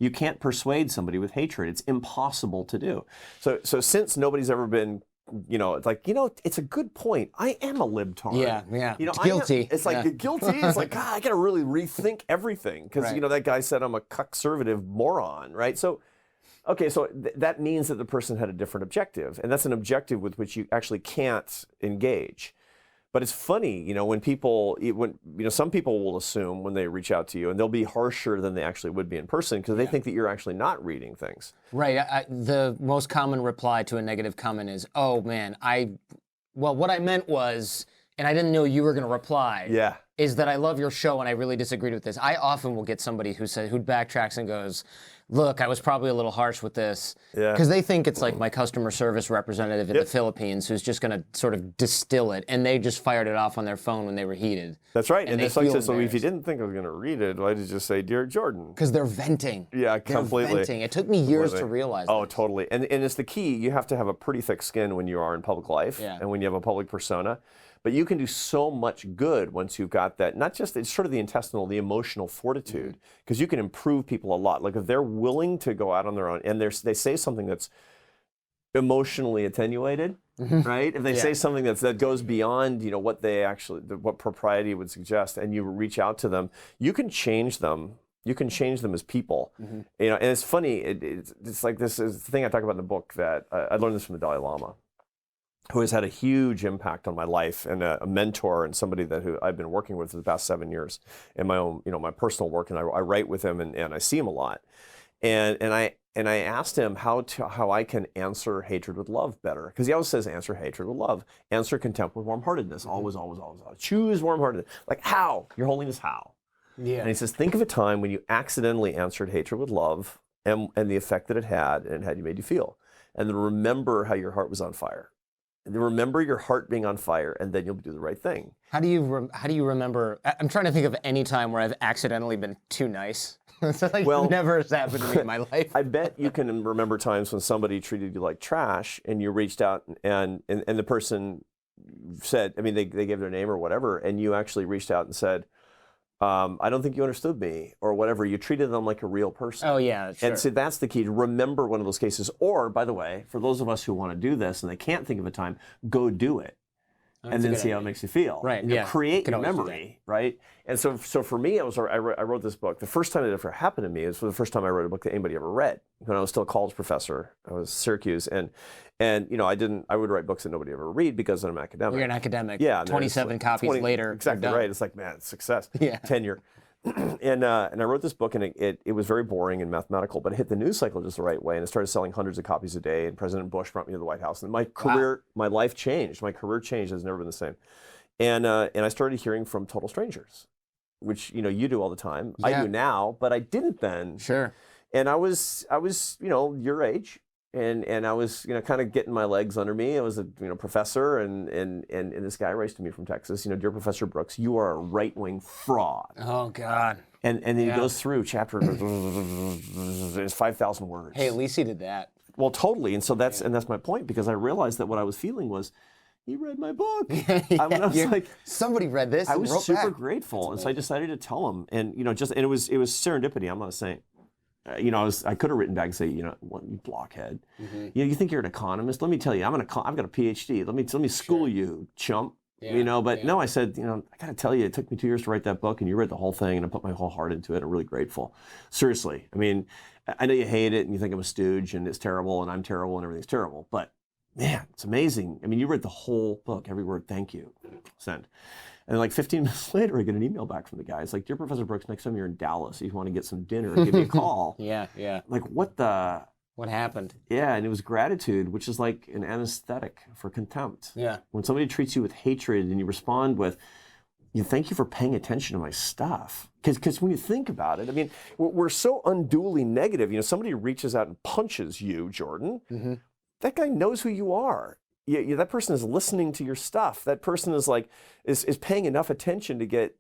You can't persuade somebody with hatred. It's impossible to do. So since nobody's ever been, it's like, it's a good point. I am a libtard. Yeah. Guilty. It's like guilty. It's like, God, I got to really rethink everything because, that guy said I'm a conservative moron, right? So, okay, so that means that the person had a different objective, and that's an objective with which you actually can't engage. But it's funny, when some people will assume when they reach out to you, and they'll be harsher than they actually would be in person because they think that you're actually not reading things. Right. The most common reply to a negative comment is, oh man, what I meant was, and I didn't know you were going to reply. Yeah. Is that I love your show and I really disagreed with this. I often will get somebody who backtracks and goes, look, I was probably a little harsh with this. Yeah. Because they think it's like my customer service representative in the Philippines who's just going to sort of distill it, and they just fired it off on their phone when they were heated. That's right. And it's like, so if you didn't think I was going to read it, why did you just say, Dear Jordan? Because they're venting. Yeah, completely. They're venting. It took me years to realize that. Oh, totally. And it's the key. You have to have a pretty thick skin when you are in public life and when you have a public persona. But you can do so much good once you've got that, not just, it's sort of the emotional fortitude, because you can improve people a lot. Like if they're willing to go out on their own and they say something that's emotionally attenuated, right? If they say something that goes beyond, what they actually, what propriety would suggest, and you reach out to them, you can change them. You can change them as people. And it's funny, it's like this is the thing I talk about in the book that I learned this from the Dalai Lama. who has had a huge impact on my life, and a mentor, and somebody who I've been working with for the past 7 years in my own, my personal work, and I write with him, and I see him a lot. And I asked him how I can answer hatred with love better, because he always says answer hatred with love, answer contempt with warm-heartedness, always, always, always, always. Choose warm-heartedness. Like, how? Your Holiness, how? Yeah. And he says, think of a time when you accidentally answered hatred with love, and the effect that it had, and how you made you feel, and then remember how your heart was on fire. And then remember your heart being on fire, and then you'll do the right thing. How do you remember? I'm trying to think of any time where I've accidentally been too nice. So never has happened to me in my life. I bet you can remember times when somebody treated you like trash, and you reached out, and the person said, I mean, they gave their name or whatever, and you actually reached out and said, I don't think you understood me, or whatever. You treated them like a real person. Oh, yeah, sure. And so that's the key, to remember one of those cases. Or, by the way, for those of us who want to do this and they can't think of a time, go do it. And then see how it makes you feel. Right, yeah. Create your memory, right? And so for me, I wrote this book. The first time it ever happened to me was for the first time I wrote a book that anybody ever read. When I was still a college professor, I was Syracuse, and I would write books that nobody ever read because I'm an academic. You're an academic. Yeah. 27 copies later. Exactly right. It's like, man, it's success. Yeah. Tenure. And I wrote this book, and it was very boring and mathematical, but it hit the news cycle just the right way, and it started selling hundreds of copies a day, and President Bush brought me to the White House, and my career, my life changed. My career changed. It's never been the same. And I started hearing from total strangers, which, you do all the time. Yeah. I do now, but I didn't then. Sure. And I was your age, and I was, kind of getting my legs under me. I was a, professor, and this guy writes to me from Texas, dear Professor Brooks, you are a right-wing fraud. Oh, God. And then he goes through chapter, it's 5,000 words. Hey, at least he did that. Well, totally. And so that's my point, because I realized that what I was feeling was, he read my book. I was like, somebody read this. I was wrote super back. grateful, and so I decided to tell him, and and it was serendipity. I'm not saying, I could have written back and say, what, you blockhead. Mm-hmm. You think you're an economist? Let me tell you, I've got a PhD. Let me school you, chump. Yeah, but no, I said, I got to tell you, it took me 2 years to write that book, and you read the whole thing, and I put my whole heart into it. I'm really grateful. Seriously. I mean, I know you hate it, and you think I'm a stooge, and it's terrible, and I'm terrible, and everything's terrible, but man, it's amazing. I mean, you read the whole book, every word, thank you, send. And like 15 minutes later, I get an email back from the guy. It's like, dear Professor Brooks, next time you're in Dallas, if you want to get some dinner, give me a call. Yeah. Like, what happened? Yeah, and it was gratitude, which is like an anesthetic for contempt. Yeah. When somebody treats you with hatred and you respond with, thank you for paying attention to my stuff. Because when you think about it, I mean, we're so unduly negative. Somebody reaches out and punches you, Jordan. Mm-hmm. That guy knows who you are. That person is listening to your stuff. That person is paying enough attention to get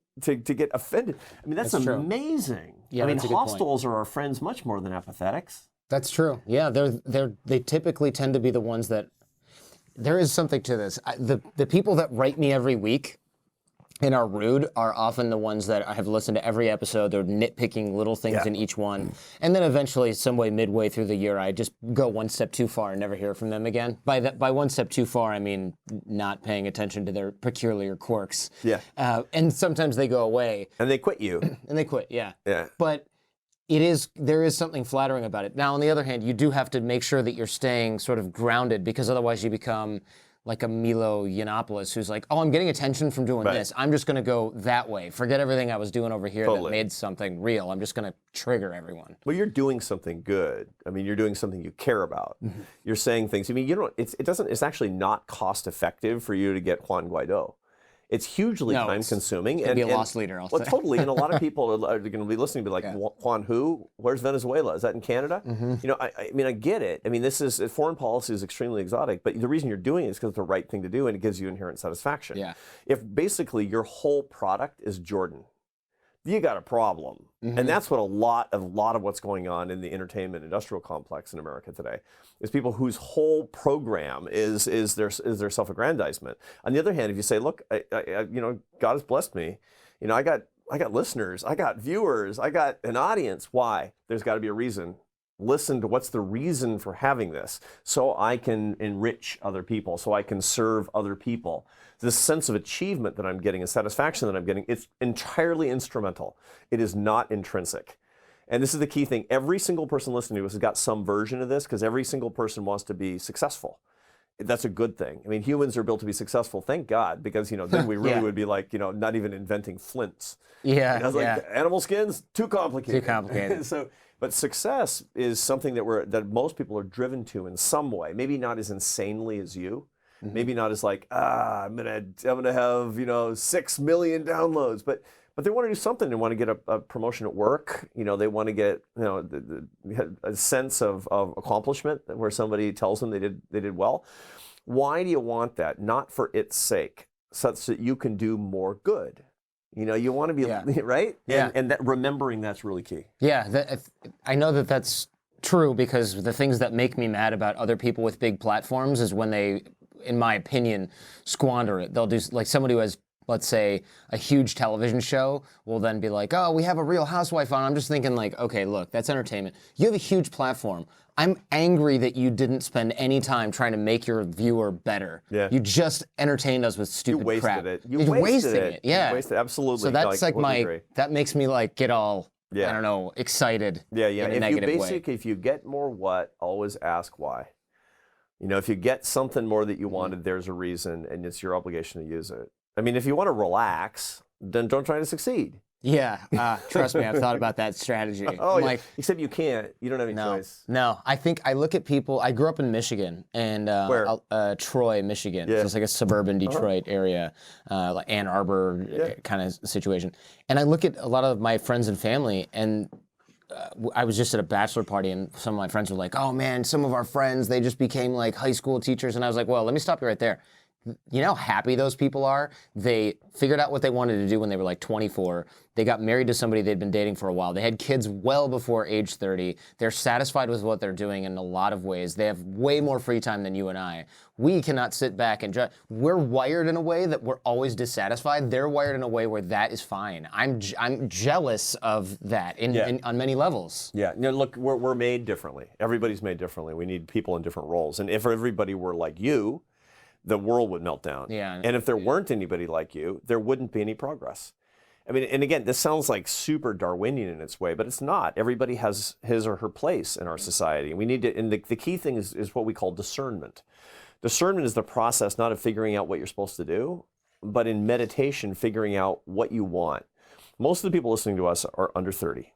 offended. I mean, that's amazing. Yeah, I mean, hostiles are our friends much more than apathetics. That's true. Yeah, they typically tend to be the ones that. There is something to this. The people that write me every week and are rude are often the ones that I have listened to every episode. They're nitpicking little things in each one. And then eventually, some way midway through the year, I just go one step too far and never hear from them again. By one step too far, I mean not paying attention to their peculiar quirks. Yeah. And sometimes they go away. And they quit you. And they quit, yeah. Yeah. But there is something flattering about it. Now, on the other hand, you do have to make sure that you're staying sort of grounded, because otherwise you become like a Milo Yiannopoulos who's like, oh, I'm getting attention from doing this. I'm just going to go that way. Forget everything I was doing over here that made something real. I'm just going to trigger everyone. Well, you're doing something good. I mean, you're doing something you care about. Mm-hmm. You're saying things. I mean, it's actually not cost effective for you to get Juan Guaido. It's hugely time consuming. And be a lost leader, I'll say. Totally. And a lot of people are going to be listening and be like, Juan who? Where's Venezuela? Is that in Canada? Mm-hmm. I mean, I get it. I mean, foreign policy is extremely exotic, but the reason you're doing it is because it's the right thing to do, and it gives you inherent satisfaction. Yeah. If basically your whole product is Jordan, you got a problem. Mm-hmm. And that's what a lot of what's going on in the entertainment industrial complex in America today is people whose whole program is their self-aggrandizement. On the other hand, if you say, look, God has blessed me, I got listeners, I got viewers, I got an audience. Why? There's got to be a reason. Listen to what's the reason for having this, so I can enrich other people, so I can serve other people. This sense of achievement that I'm getting and satisfaction that I'm getting, it's entirely instrumental. It is not intrinsic. And this is the key thing. Every single person listening to us has got some version of this, because every single person wants to be successful. that's a good thing. I mean, humans are built to be successful, thank God, because, then we really would be like, not even inventing flints. Yeah, I was like, animal skins, too complicated. Too complicated. But success is something that most people are driven to in some way. Maybe not as insanely as you. Maybe not as like, I'm gonna have 6 million downloads, but they want to do something. They want to get a promotion at work. They want to get a sense of accomplishment where somebody tells them they did well. Why do you want that? Not for its sake, such that you can do more good. You want to be right. Yeah. And that remembering that's really key. Yeah, I know that's true, because the things that make me mad about other people with big platforms is when they, in my opinion, squander it. They'll do, like, somebody who has, let's say, a huge television show will then be like, oh, we have a Real Housewife on. I'm just thinking, like, okay, look, that's entertainment. You have a huge platform. I'm angry that you didn't spend any time trying to make your viewer better. Yeah. You just entertained us with stupid crap. You wasted it. Yeah. You wasted it. Absolutely. So that's that makes me like get all, I don't know, excited in a negative way. If you get more what, always ask why. If you get something more that you wanted, there's a reason, and it's your obligation to use it. I mean, if you want to relax, then don't try to succeed. Yeah, trust me, I've thought about that strategy. Except you can't. You don't have any choice. No, I think I look at people. I grew up in Michigan, and Troy, Michigan. So it's like a suburban Detroit area, like Ann Arbor kind of situation. And I look at a lot of my friends and family, and I was just at a bachelor party, and some of my friends were like, "Oh man, some of our friends, they just became like high school teachers." And I was like, "Well, let me stop you right there. You know how happy those people are? They figured out what they wanted to do when they were like 24. They got married to somebody they'd been dating for a while. They had kids well before age 30. They're satisfied with what they're doing in a lot of ways. They have way more free time than you and I. We cannot sit back and judge. We're wired in a way that we're always dissatisfied. They're wired in a way where that is fine. I'm jealous of that on many levels. Yeah. Look, we're made differently. Everybody's made differently. We need people in different roles. And if everybody were like you, the world would melt down. Yeah. And if there weren't anybody like you, there wouldn't be any progress. I mean, and again, this sounds like super Darwinian in its way, but it's not. Everybody has his or her place in our society. And we need to, and the key thing is what we call discernment. Discernment is the process not of figuring out what you're supposed to do, but in meditation, figuring out what you want. Most of the people listening to us are under 30.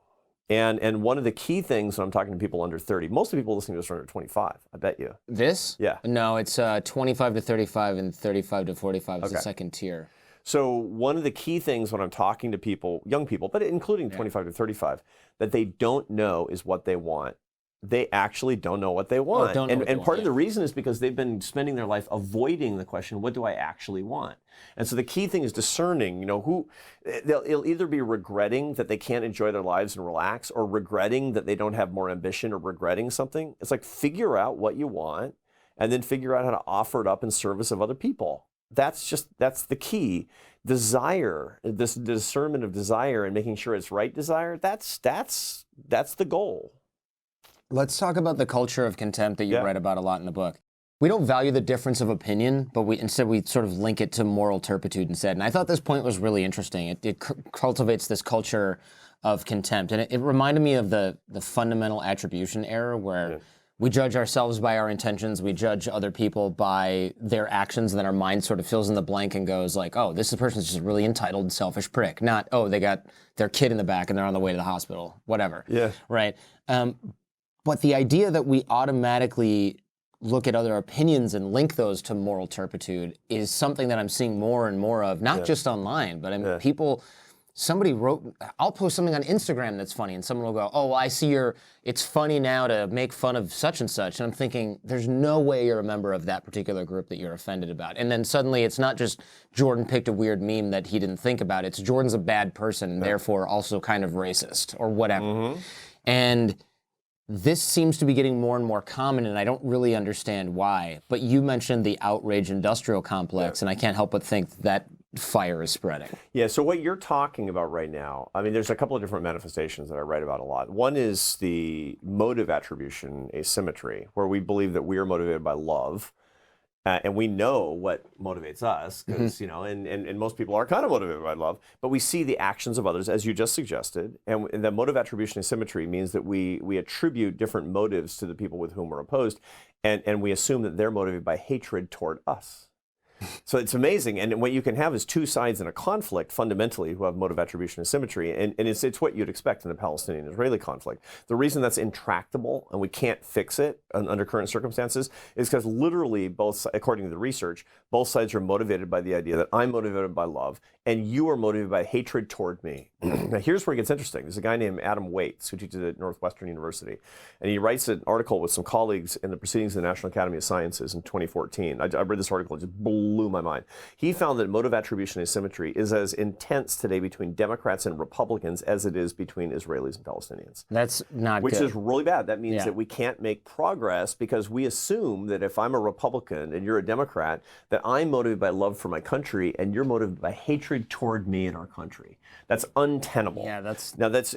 And one of the key things when I'm talking to people under 30, most of the people listening to us are under 25, I bet you. This? Yeah. No, it's 25 to 35 and 35 to 45 is the second tier. So one of the key things when I'm talking to people, young people, but including 25 to 35, that they don't know is what they want. They actually don't know what they want. And part of the reason is because they've been spending their life avoiding the question, what do I actually want? And so the key thing is discerning, they'll either be regretting that they can't enjoy their lives and relax, or regretting that they don't have more ambition, or regretting something. It's like, figure out what you want and then figure out how to offer it up in service of other people. That's the key. Desire, this discernment of desire and making sure it's right desire, that's the goal. Let's talk about the culture of contempt that you write about a lot in the book. We don't value the difference of opinion, but instead we sort of link it to moral turpitude instead. And I thought this point was really interesting. It cultivates this culture of contempt. And it reminded me of the fundamental attribution error, where we judge ourselves by our intentions, we judge other people by their actions, and then our mind sort of fills in the blank and goes like, oh, this person's just a really entitled, selfish prick. Not, oh, they got their kid in the back and they're on the way to the hospital. Whatever. Yeah. Right? But the idea that we automatically look at other opinions and link those to moral turpitude is something that I'm seeing more and more of, not just online, but I mean, somebody wrote, I'll post something on Instagram that's funny, and someone will go, oh, well, I see it's funny now to make fun of such and such. And I'm thinking, there's no way you're a member of that particular group that you're offended about. And then suddenly it's not just Jordan picked a weird meme that he didn't think about. It's Jordan's a bad person, and therefore also kind of racist or whatever. Mm-hmm. And this seems to be getting more and more common, and I don't really understand why. But you mentioned the outrage industrial complex, and I can't help but think that fire is spreading. Yeah, so what you're talking about right now, I mean, there's a couple of different manifestations that I write about a lot. One is the motive attribution asymmetry, where we believe that we are motivated by love. And we know what motivates us, because, and most people are kind of motivated by love, but we see the actions of others, as you just suggested. And the motive attribution asymmetry means that we attribute different motives to the people with whom we're opposed. and we assume that they're motivated by hatred toward us. So it's amazing, and what you can have is two sides in a conflict fundamentally who have motive attribution asymmetry, and it's what you'd expect in the Palestinian-Israeli conflict. The reason that's intractable and we can't fix it under current circumstances is because literally both, according to the research, both sides are motivated by the idea that I'm motivated by love and you are motivated by hatred toward me. Now here's where it gets interesting. There's a guy named Adam Waits who teaches at Northwestern University, and he writes an article with some colleagues in the Proceedings of the National Academy of Sciences in 2014. I read this article, it just blew my mind. He found that motive attribution asymmetry is as intense today between Democrats and Republicans as it is between Israelis and Palestinians. That's not Which good. is really bad. That means that we can't make progress because we assume that if I'm a Republican and you're a Democrat, that I'm motivated by love for my country and you're motivated by hatred toward me and our country. That's untenable. Yeah, that's now that's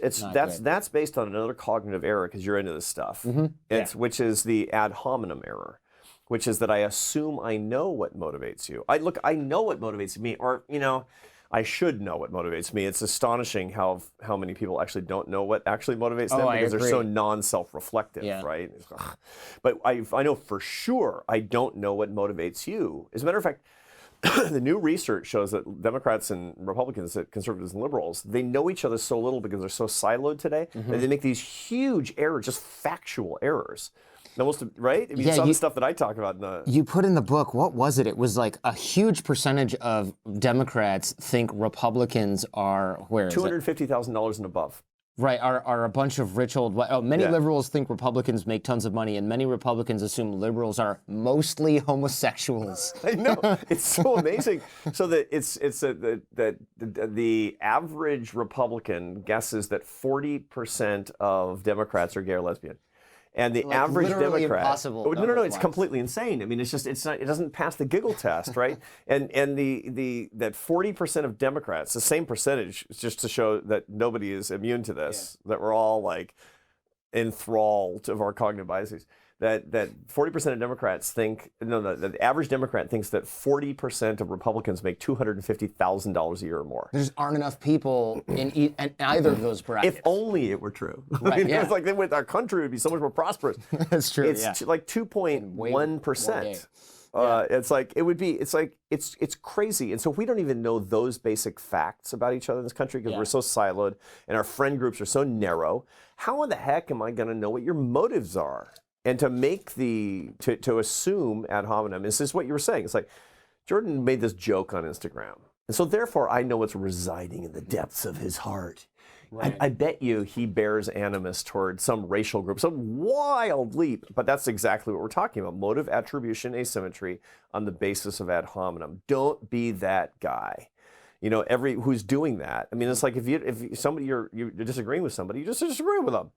based on another cognitive error because you're into this stuff. Which is the ad hominem error, which is that I assume I know what motivates you. I know what motivates me, or I should know what motivates me. It's astonishing how many people actually don't know what actually motivates them because they're so non-self-reflective, right? But I know for sure I don't know what motivates you. As a matter of fact, the new research shows that Democrats and Republicans, that conservatives and liberals, they know each other so little because they're so siloed today that they make these huge errors, just factual errors. Almost, right? I mean, some of the stuff that I talk about in the... You put in the book, what was it? It was like a huge percentage of Democrats think Republicans are, where is it? $250,000 and above. Right, are a bunch of rich old... many liberals think Republicans make tons of money, and many Republicans assume liberals are mostly homosexuals. I know, it's so amazing. So that the average Republican guesses that 40% of Democrats are gay or lesbian. And the average Democrat, impossible no, it's completely insane. I mean, it's not, it doesn't pass the giggle test, right? and that 40% of Democrats, the same percentage, just to show that nobody is immune to this, that we're all like enthralled of our cognitive biases. That 40% of Democrats think, the average Democrat thinks that 40% of Republicans make $250,000 a year or more. There just aren't enough people in either of those brackets. If only it were true. Right, It's like then our country would be so much more prosperous. That's true. It's like 2.1%. It's like it would be. It's crazy. And so we don't even know those basic facts about each other in this country because we're so siloed and our friend groups are so narrow. How in the heck am I going to know what your motives are? And to make to assume ad hominem, this is what you were saying. It's like Jordan made this joke on Instagram. And so therefore I know what's residing in the depths of his heart. Right. I bet you he bears animus toward some racial group, some wild leap, but that's exactly what we're talking about. Motive attribution asymmetry on the basis of ad hominem. Don't be that guy. Who's doing that. I mean, it's like if somebody you're disagreeing with somebody, you just disagree with them.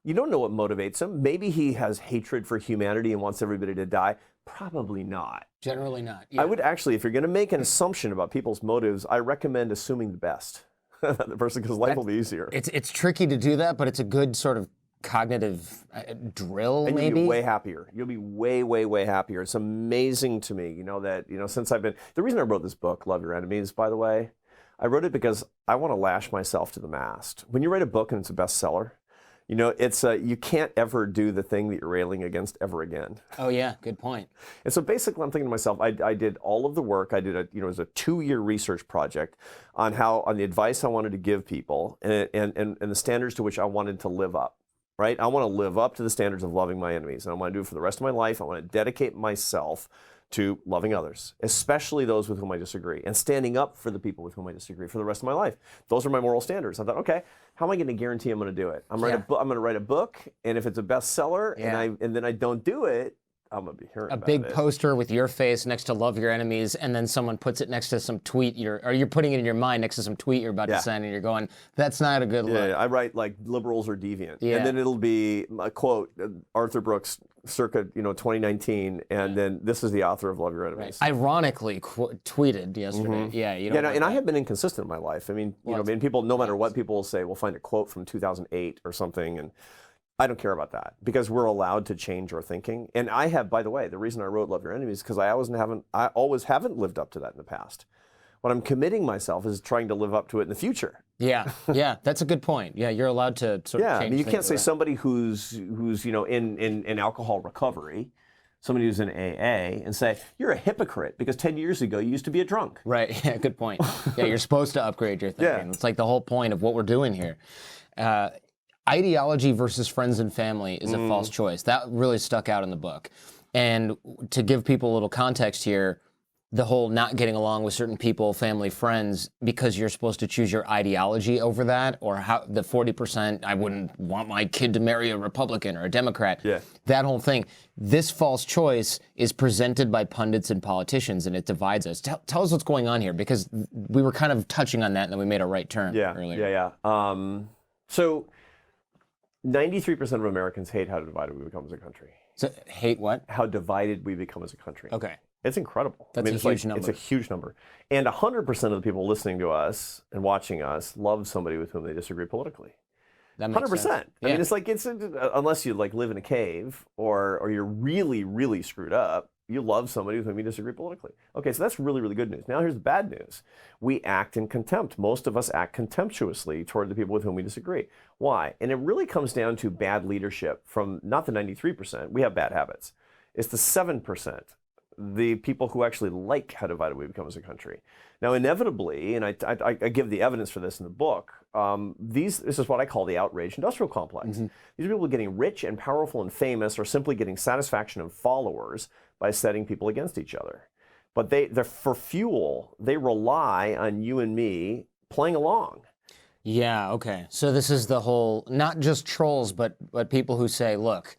You don't know what motivates him. Maybe he has hatred for humanity and wants everybody to die. Probably not. Generally not. Yeah. I would actually, if you're going to make an assumption about people's motives, I recommend assuming the best. The person, because life will be easier. It's tricky to do that, but it's a good sort of cognitive drill, and maybe. You'll be way happier. You'll be way, way, way happier. It's amazing to me, since I've been... The reason I wrote this book, Love Your Enemies, by the way, I wrote it because I want to lash myself to the mast. When you write a book and it's a bestseller, it's you can't ever do the thing that you're railing against ever again. Oh yeah, good point. And so basically, I'm thinking to myself, I did all of the work. I did it was a 2-year research project on the advice I wanted to give people and the standards to which I wanted to live up. Right? I want to live up to the standards of loving my enemies, and I want to do it for the rest of my life. I want to dedicate myself to loving others, especially those with whom I disagree, and standing up for the people with whom I disagree for the rest of my life. Those are my moral standards. I thought, okay, how am I going to guarantee I'm going to do it? I'm going to write a book, and if it's a bestseller, and then I don't do it, I'm going to be hearing about it. A big poster with your face next to Love Your Enemies, and then someone puts it next to some tweet you're putting it in your mind next to some tweet you're about to send, and you're going, that's not a good look. Yeah, I write like liberals are deviant. Yeah. And then it'll be a quote, Arthur Brooks, circa 2019, and then this is the author of Love Your Enemies. Right. Ironically tweeted yesterday. Yeah, and I have been inconsistent in my life. I mean, people, no matter what people will say, we'll find a quote from 2008 or something, and I don't care about that because we're allowed to change our thinking. And I have, by the way, the reason I wrote Love Your Enemies is because I always haven't lived up to that in the past. What I'm committing myself is trying to live up to it in the future. Yeah, that's a good point. Yeah, you're allowed to sort of change I mean, you can't say around. somebody who's in alcohol recovery somebody who's in AA and say, you're a hypocrite because 10 years ago you used to be a drunk. Right, yeah, good point. Yeah, you're supposed to upgrade your thinking. Yeah. It's like the whole point of what we're doing here. Ideology versus friends and family is a false choice. That really stuck out in the book. And to give people a little context here, the whole not getting along with certain people, family, friends, because you're supposed to choose your ideology over that, or how the 40%, I wouldn't want my kid to marry a Republican or a Democrat. Yeah. That whole thing. This false choice is presented by pundits and politicians, and it divides us. Tell us what's going on here, because we were kind of touching on that, and then we made a right turn earlier. Yeah. So 93% of Americans hate how divided we become as a country. So hate what? How divided we become as a country. Okay. It's incredible. That's a huge number. It's a huge number. And 100% of the people listening to us and watching us love somebody with whom they disagree politically. That makes 100%. sense. I mean, it's unless you like live in a cave or you're really, really screwed up, you love somebody with whom you disagree politically. Okay, so that's really, really good news. Now here's the bad news. We act in contempt. Most of us act contemptuously toward the people with whom we disagree. Why? And it really comes down to bad leadership from not the 93%. We have bad habits. It's the 7%. The people who actually like how divided we become as a country. Now, inevitably, and I give the evidence for this in the book, this is what I call the outraged industrial complex. These are people getting rich and powerful and famous, or simply getting satisfaction and followers by setting people against each other. But they're for fuel, they rely on you and me playing along. Yeah, okay. So this is the whole, not just trolls, but people who say, look,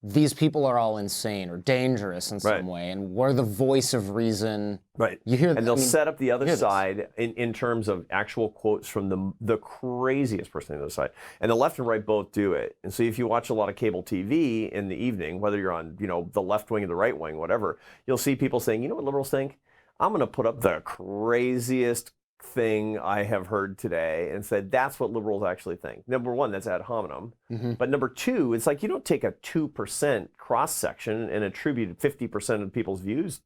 these people are all insane or dangerous in some way, and we're the voice of reason. Right. You hear, and they'll set up the other side in terms of actual quotes from the craziest person on the other side. And the left and right both do it. And so if you watch a lot of cable TV in the evening, whether you're on the left wing or the right wing, whatever, you'll see people saying, you know what liberals think? I'm going to put up the craziest thing I have heard today and said that's what liberals actually think. Number one, that's ad hominem. But number two, it's like you don't take a 2% cross section and attribute 50% of people's views.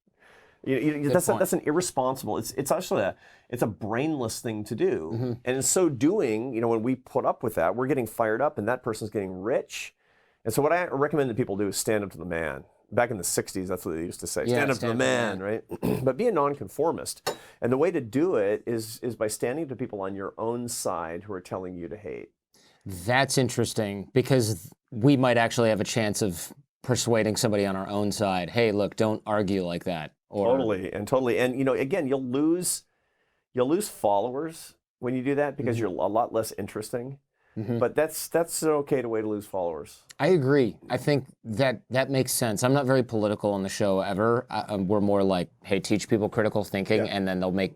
That's an irresponsible. It's actually a brainless thing to do. And in so doing, when we put up with that, we're getting fired up, and that person's getting rich. And so what I recommend that people do is stand up to the man. Back in the 60s, that's what they used to say. Stand up to the man, right? But be a nonconformist. And the way to do it is by standing to people on your own side who are telling you to hate. That's interesting, because we might actually have a chance of persuading somebody on our own side. Hey, look, don't argue like that. Totally. And again, you'll lose followers when you do that because you're a lot less interesting. But that's an okay way to lose followers. I agree. I think that makes sense. I'm not very political on the show ever. We're more like, hey, teach people critical thinking, and then they'll make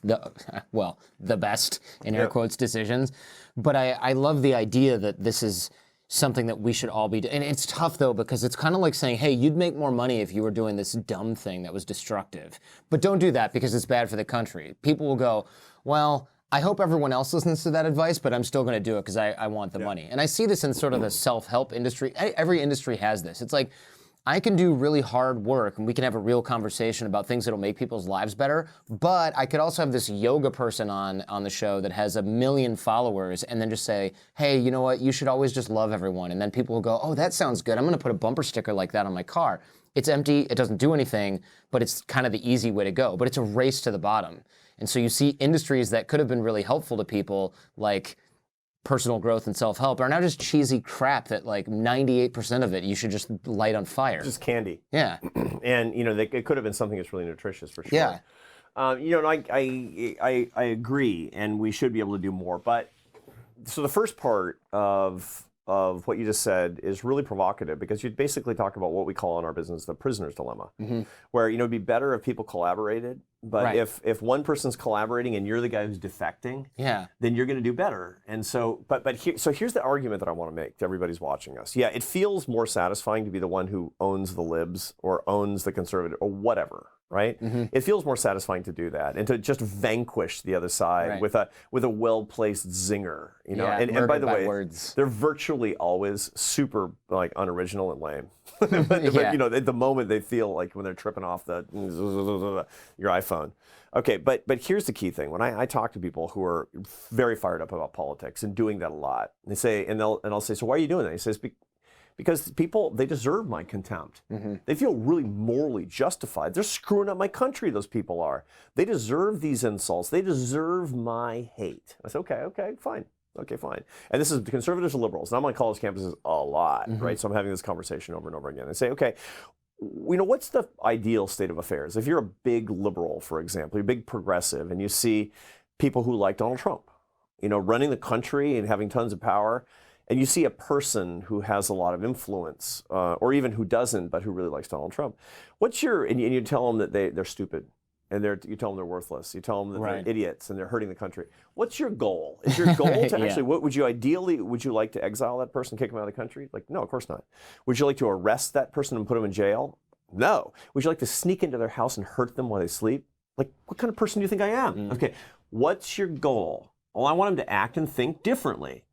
the best, in air quotes, decisions. But I love the idea that this is something that we should all be doing. And it's tough, though, because it's kind of like saying, hey, you'd make more money if you were doing this dumb thing that was destructive. But don't do that because it's bad for the country. People will go, well, I hope everyone else listens to that advice, but I'm still going to do it because I want the money. And I see this in sort of the self-help industry. Every industry has this. It's like, I can do really hard work and we can have a real conversation about things that'll make people's lives better, but I could also have this yoga person on the show that has 1 million followers and then just say, hey, you know what, you should always just love everyone. And then people will go, oh, that sounds good. I'm going to put a bumper sticker like that on my car. It's empty, it doesn't do anything, but it's kind of the easy way to go. But it's a race to the bottom. And so you see industries that could have been really helpful to people, like personal growth and self-help, are now just cheesy crap that like 98% of it you should just light on fire. Just candy. Yeah. And it could have been something that's really nutritious for sure. Yeah. I agree, and we should be able to do more. But so the first part of what you just said is really provocative, because you basically talk about what we call in our business the prisoner's dilemma, where it'd be better if people collaborated, but if one person's collaborating and you're the guy who's defecting, then you're going to do better. And so, so here's the argument that I want to make to everybody's watching us. Yeah, it feels more satisfying to be the one who owns the libs or owns the conservative or whatever. Right? It feels more satisfying to do that and to just vanquish the other side with a well-placed zinger, and by the way, they're virtually always super like unoriginal and lame. but at the moment they feel like when they're tripping off your iPhone. Okay, but here's the key thing. When I talk to people who are very fired up about politics and doing that a lot, they say, and I'll say, so why are you doing that? He says, because people, they deserve my contempt. They feel really morally justified. They're screwing up my country, those people are. They deserve these insults. They deserve my hate. I said, okay, fine. Okay, fine. And this is conservatives and liberals. And I'm on college campuses a lot, right? So I'm having this conversation over and over again. I say, okay, what's the ideal state of affairs? If you're a big liberal, for example, you're a big progressive, and you see people who like Donald Trump, running the country and having tons of power, and you see a person who has a lot of influence, or even who doesn't, but who really likes Donald Trump, and you tell them that they're stupid, and you tell them they're worthless, you tell them that they're idiots and they're hurting the country. What's your goal? Is your goal to actually, would you like to exile that person, kick them out of the country? Like, no, of course not. Would you like to arrest that person and put them in jail? No. Would you like to sneak into their house and hurt them while they sleep? Like, what kind of person do you think I am? Okay, what's your goal? Well, I want them to act and think differently.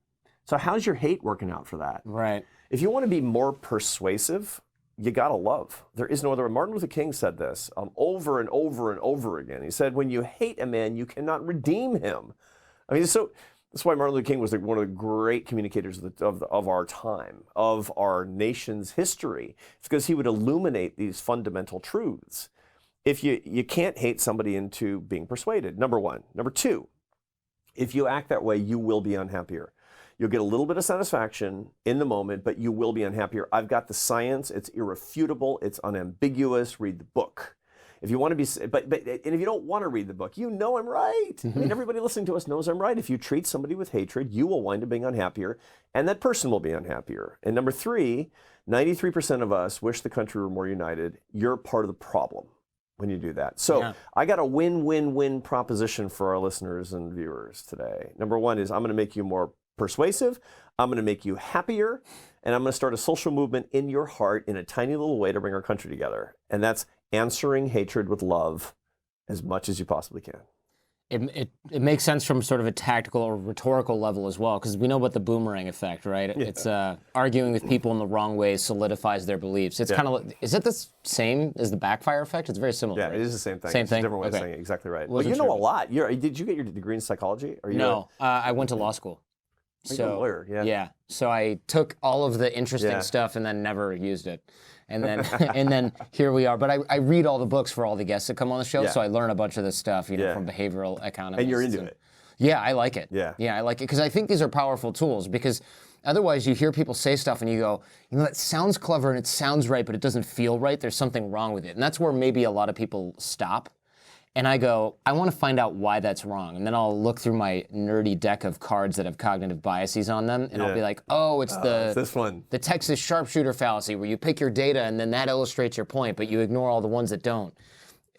So how's your hate working out for that? Right. If you want to be more persuasive, you gotta love. There is no other way. Martin Luther King said this over and over and over again. He said, when you hate a man, you cannot redeem him. I mean, so that's why Martin Luther King was one of the great communicators of our time, of our nation's history. It's because he would illuminate these fundamental truths. If you can't hate somebody into being persuaded, number one. Number two, if you act that way, you will be unhappier. You'll get a little bit of satisfaction in the moment, but you will be unhappier. I've got the science. It's irrefutable. It's unambiguous. Read the book. If you want to be, and if you don't want to read the book, I'm right. I mean, everybody listening to us knows I'm right. If you treat somebody with hatred, you will wind up being unhappier, and that person will be unhappier. And number three, 93% of us wish the country were more united. You're part of the problem when you do that. So I got a win-win-win proposition for our listeners and viewers today. Number one is I'm going to make you more persuasive, I'm going to make you happier, and I'm going to start a social movement in your heart in a tiny little way to bring our country together. And that's answering hatred with love as much as you possibly can. It makes sense from sort of a tactical or rhetorical level as well, because we know about the boomerang effect, right? Yeah. It's arguing with people in the wrong way solidifies their beliefs. It's kind of, is it the same as the backfire effect? It's very similar. Yeah, right? It is the same thing. Same it's thing? a different way of saying it. Exactly right. Well, but you know a lot. Did you get your degree in psychology? No, I went to law school. You're a lawyer, yeah. So I took all of the interesting stuff and then never used it. And then and then here we are. But I read all the books for all the guests that come on the show, so I learn a bunch of this stuff, from behavioral economists. And you're into it. Yeah, I like it. Yeah. Yeah, I like it because I think these are powerful tools, because otherwise you hear people say stuff and you go, that sounds clever and it sounds right, but it doesn't feel right. There's something wrong with it. And that's where maybe a lot of people stop. And I go, I want to find out why that's wrong. And then I'll look through my nerdy deck of cards that have cognitive biases on them, and I'll be like, oh, it's this one. The Texas sharpshooter fallacy, where you pick your data and then that illustrates your point, but you ignore all the ones that don't,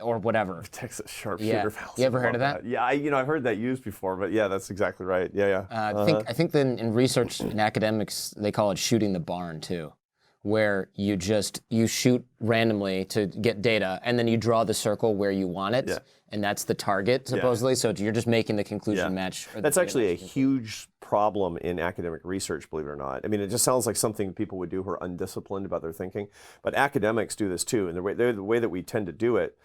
or whatever. Texas sharpshooter fallacy. You ever heard of that? Yeah, I've heard that used before, but yeah, that's exactly right. Yeah. I think then in research in academics, they call it shooting the barn too, where you shoot randomly to get data, and then you draw the circle where you want it, and that's the target, supposedly, so you're just making the conclusion match. That's actually a huge problem in academic research, believe it or not. I mean, it just sounds like something people would do who are undisciplined about their thinking, but academics do this too, and the way that we tend to do it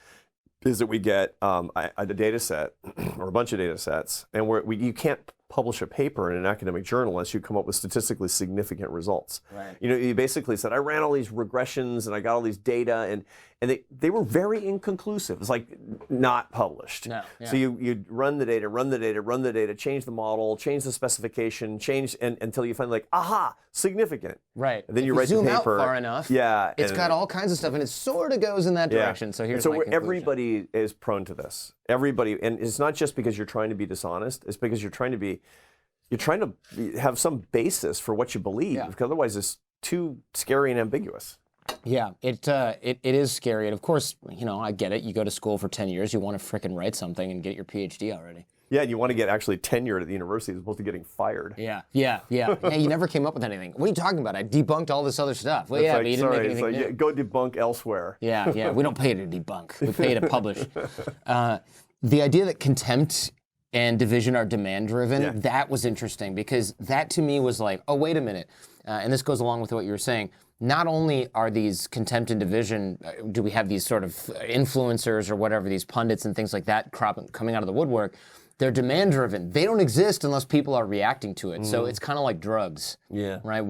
is that we get a data set, or a bunch of data sets, and you can't publish a paper in an academic journal unless you come up with statistically significant results. Right. You basically said, I ran all these regressions and I got all these data, and they were very inconclusive. It's like not published. No. So you run the data, change the model, change the specification, until you find aha, significant. Right. And then if you write the zoom paper. out far enough. Yeah. It's got all kinds of stuff, and it sort of goes in that direction. So here's my conclusion. Everybody is prone to this. Everybody, and it's not just because you're trying to be dishonest. It's because you're trying to have some basis for what you believe. Because otherwise, it's too scary and ambiguous. Yeah, it is scary, and of course, I get it. You go to school for 10 years, you want to frickin' write something and get your PhD already. Yeah, and you want to get actually tenured at the university as opposed to getting fired. Yeah. Hey, you never came up with anything. What are you talking about? I debunked all this other stuff. Well, but you didn't make anything new. Go debunk elsewhere. Yeah. We don't pay to debunk. We pay to publish. The idea that contempt and division are demand-driven, that was interesting, because that to me was like, oh, wait a minute. And this goes along with what you were saying. Not only are these contempt and division, do we have these sort of influencers or whatever, these pundits and things like that coming out of the woodwork, they're demand-driven. They don't exist unless people are reacting to it. So it's kind of like drugs, right?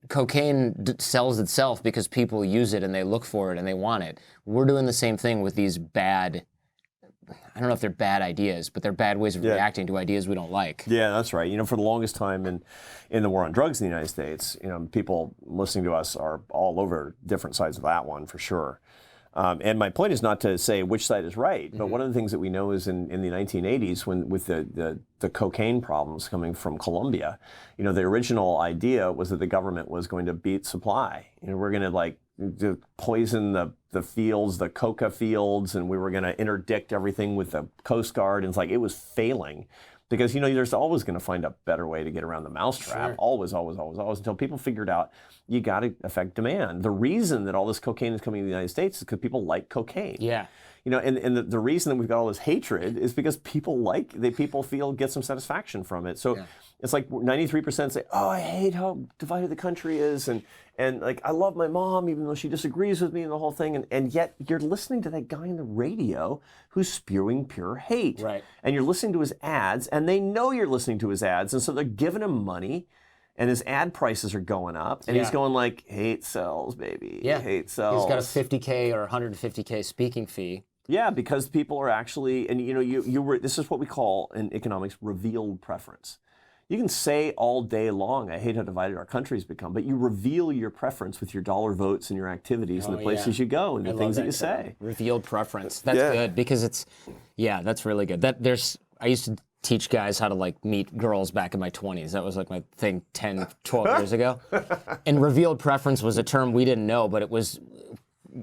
cocaine sells itself because people use it and they look for it and they want it. We're doing the same thing with these bad, I don't know if they're bad ideas, but they're bad ways of reacting to ideas we don't like. Yeah, that's right. You know, for the longest time in the war on drugs in the United States, you know, people listening to us are all over different sides of that one for sure. And my point is not to say which side is right, but one of the things that we know is in the 1980s, when with the cocaine problems coming from Colombia, you know, the original idea was that the government was going to beat supply. You know, we're going to poison the fields, the coca fields, and we were going to interdict everything with the Coast Guard. And it's like it was failing. Because, you know, there's always going to find a better way to get around the mousetrap. Sure. Always, until people figured out you got to affect demand. The reason that all this cocaine is coming to the United States is because people like cocaine. Yeah. You know, and the reason that we've got all this hatred is because people get some satisfaction from it. So it's like 93% say, oh, I hate how divided the country is. And like, I love my mom, even though she disagrees with me and the whole thing. And yet you're listening to that guy on the radio who's spewing pure hate. Right. And you're listening to his ads, and they know you're listening to his ads. And so they're giving him money, and his ad prices are going up. And he's going like, hate sells, baby. Yeah. Hate sells. He's got a $50K or $150K speaking fee. Yeah, because people are actually, and you know, this is what we call in economics revealed preference. You can say all day long, I hate how divided our country's become, but you reveal your preference with your dollar votes and your activities and the places you go and the things that you say. Revealed preference. That's good because that's really good. I used to teach guys how to like meet girls back in my 20s. That was like my thing 10, 12 years ago. And revealed preference was a term we didn't know, but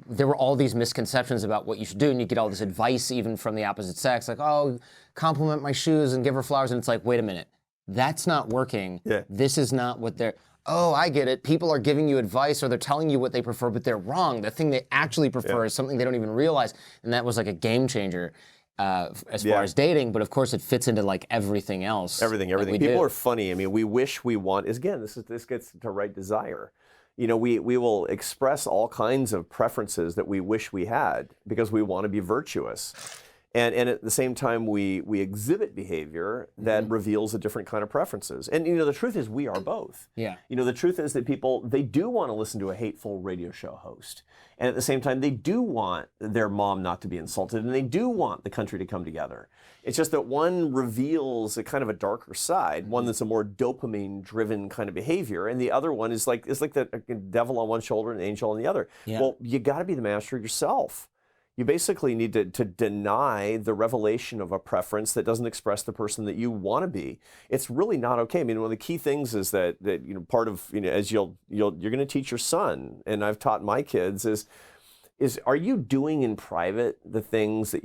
there were all these misconceptions about what you should do, and you get all this advice even from the opposite sex, like, oh, compliment my shoes and give her flowers, and it's like, wait a minute. That's not working. Yeah. This is not what oh, I get it. People are giving you advice or they're telling you what they prefer, but they're wrong. The thing they actually prefer is something they don't even realize. And that was like a game changer as far as dating, but of course it fits into like everything else. Everything. People are funny. I mean, we wish we want, again, this gets to right desire. You know, we will express all kinds of preferences that we wish we had because we want to be virtuous. And at the same time, we exhibit behavior that reveals a different kind of preferences. And, you know, the truth is we are both. Yeah. You know, the truth is that people, they do want to listen to a hateful radio show host. And at the same time, they do want their mom not to be insulted, and they do want the country to come together. It's just that one reveals a kind of a darker side, one that's a more dopamine-driven kind of behavior, and the other one is like the devil on one shoulder and an angel on the other. Yeah. Well, you got to be the master yourself. You basically need to deny the revelation of a preference that doesn't express the person that you want to be. It's really not okay. I mean, one of the key things is that you know, part of, you know, as you're going to teach your son, and I've taught my kids, is are you doing in private the things that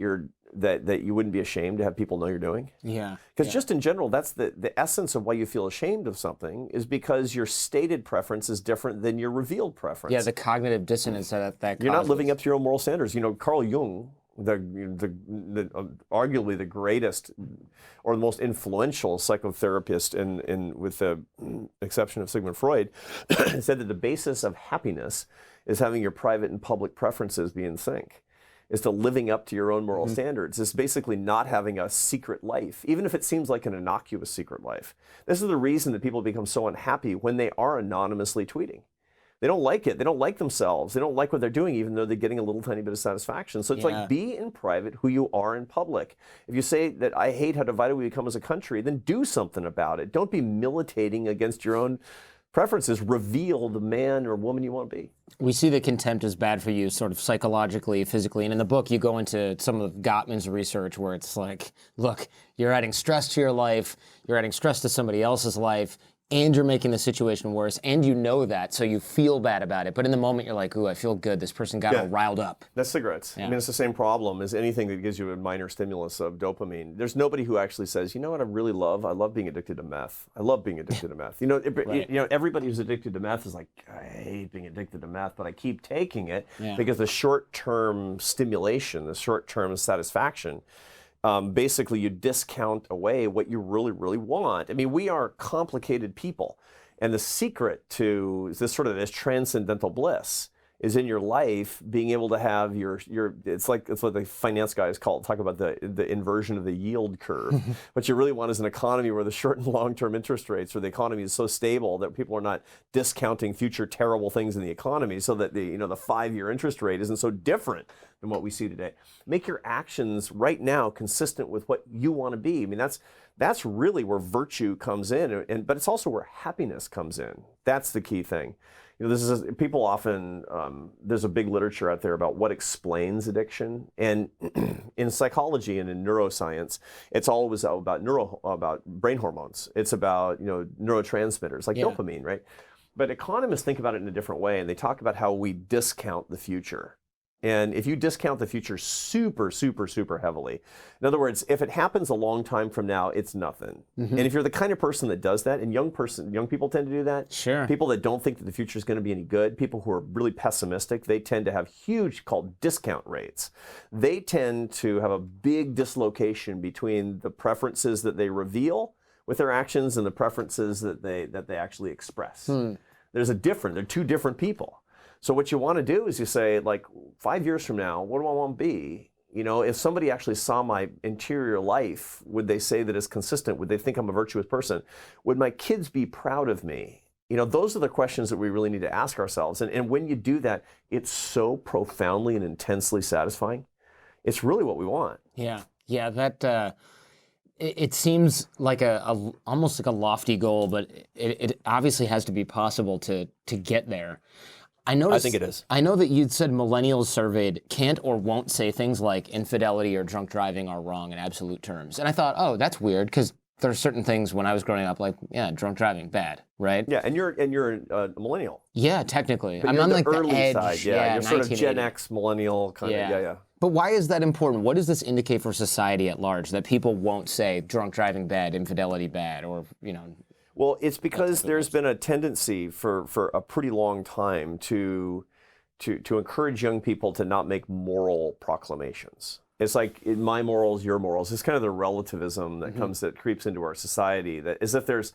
that you wouldn't be ashamed to have people know you're doing? Yeah. Because just in general, that's the essence of why you feel ashamed of something, is because your stated preference is different than your revealed preference. Yeah, the cognitive dissonance that causes. You're not living up to your own moral standards. You know, Carl Jung, arguably the greatest or the most influential psychotherapist, with the exception of Sigmund Freud, said that the basis of happiness is having your private and public preferences be in sync. Is to living up to your own moral standards. It's basically not having a secret life, even if it seems like an innocuous secret life. This is the reason that people become so unhappy when they are anonymously tweeting. They don't like it. They don't like themselves. They don't like what they're doing, even though they're getting a little tiny bit of satisfaction. So it's like, be in private who you are in public. If you say that I hate how divided we become as a country, then do something about it. Don't be militating against your own preferences. Reveal the man or woman you want to be. We see that contempt is bad for you sort of psychologically, physically, and in the book you go into some of Gottman's research where it's like, look, you're adding stress to your life, you're adding stress to somebody else's life, and you're making the situation worse, and you know that, so you feel bad about it. But in the moment, you're like, ooh, I feel good. This person got all riled up. That's cigarettes. I mean, it's the same problem as anything that gives you a minor stimulus of dopamine. There's nobody who actually says, you know what I really love? I love being addicted to meth. I love being addicted to meth. You know, everybody who's addicted to meth is like, I hate being addicted to meth, but I keep taking it because the short-term stimulation, the short-term satisfaction, basically you discount away what you really, really want. I mean, we are complicated people. And the secret to this transcendental bliss is in your life being able to have your it's like what the finance guys talk about the inversion of the yield curve. What you really want is an economy where the short and long-term interest rates, or the economy is so stable that people are not discounting future terrible things in the economy, so that the 5-year interest rate isn't so different than what we see today. Make your actions right now consistent with what you want to be. I mean, that's really where virtue comes in, but it's also where happiness comes in. That's the key thing. People often, there's a big literature out there about what explains addiction. And in psychology and in neuroscience, it's always about brain hormones. It's about, neurotransmitters like dopamine, right? But economists think about it in a different way, and they talk about how we discount the future. And if you discount the future super, super, super heavily, in other words, if it happens a long time from now, it's nothing. And if you're the kind of person that does that, and young people tend to do that. Sure. People that don't think that the future is going to be any good, people who are really pessimistic, they tend to have huge called discount rates. They tend to have a big dislocation between the preferences that they reveal with their actions and the preferences that they actually express. They're two different people. So what you want to do is you say, like, 5 years from now, what do I want to be? If somebody actually saw my interior life, would they say that it's consistent? Would they think I'm a virtuous person? Would my kids be proud of me? Those are the questions that we really need to ask ourselves. And when you do that, it's so profoundly and intensely satisfying. It's really what we want. Yeah, that it seems like almost like a lofty goal, but it obviously has to be possible to get there. I think it is. I know that you'd said millennials surveyed can't or won't say things like infidelity or drunk driving are wrong in absolute terms. And I thought, oh, that's weird, because there are certain things when I was growing up, like, drunk driving, bad, right? Yeah, and you're a millennial. Yeah, technically. But I'm you're on the like early the edge. side. Yeah, you're sort of 1980. Gen X millennial kind of. Yeah. But why is that important? What does this indicate for society at large, that people won't say drunk driving bad, infidelity bad, or Well, it's because there's been a tendency for a pretty long time to encourage young people to not make moral proclamations. It's like my morals, your morals. It's kind of the relativism that creeps into our society, that as if there's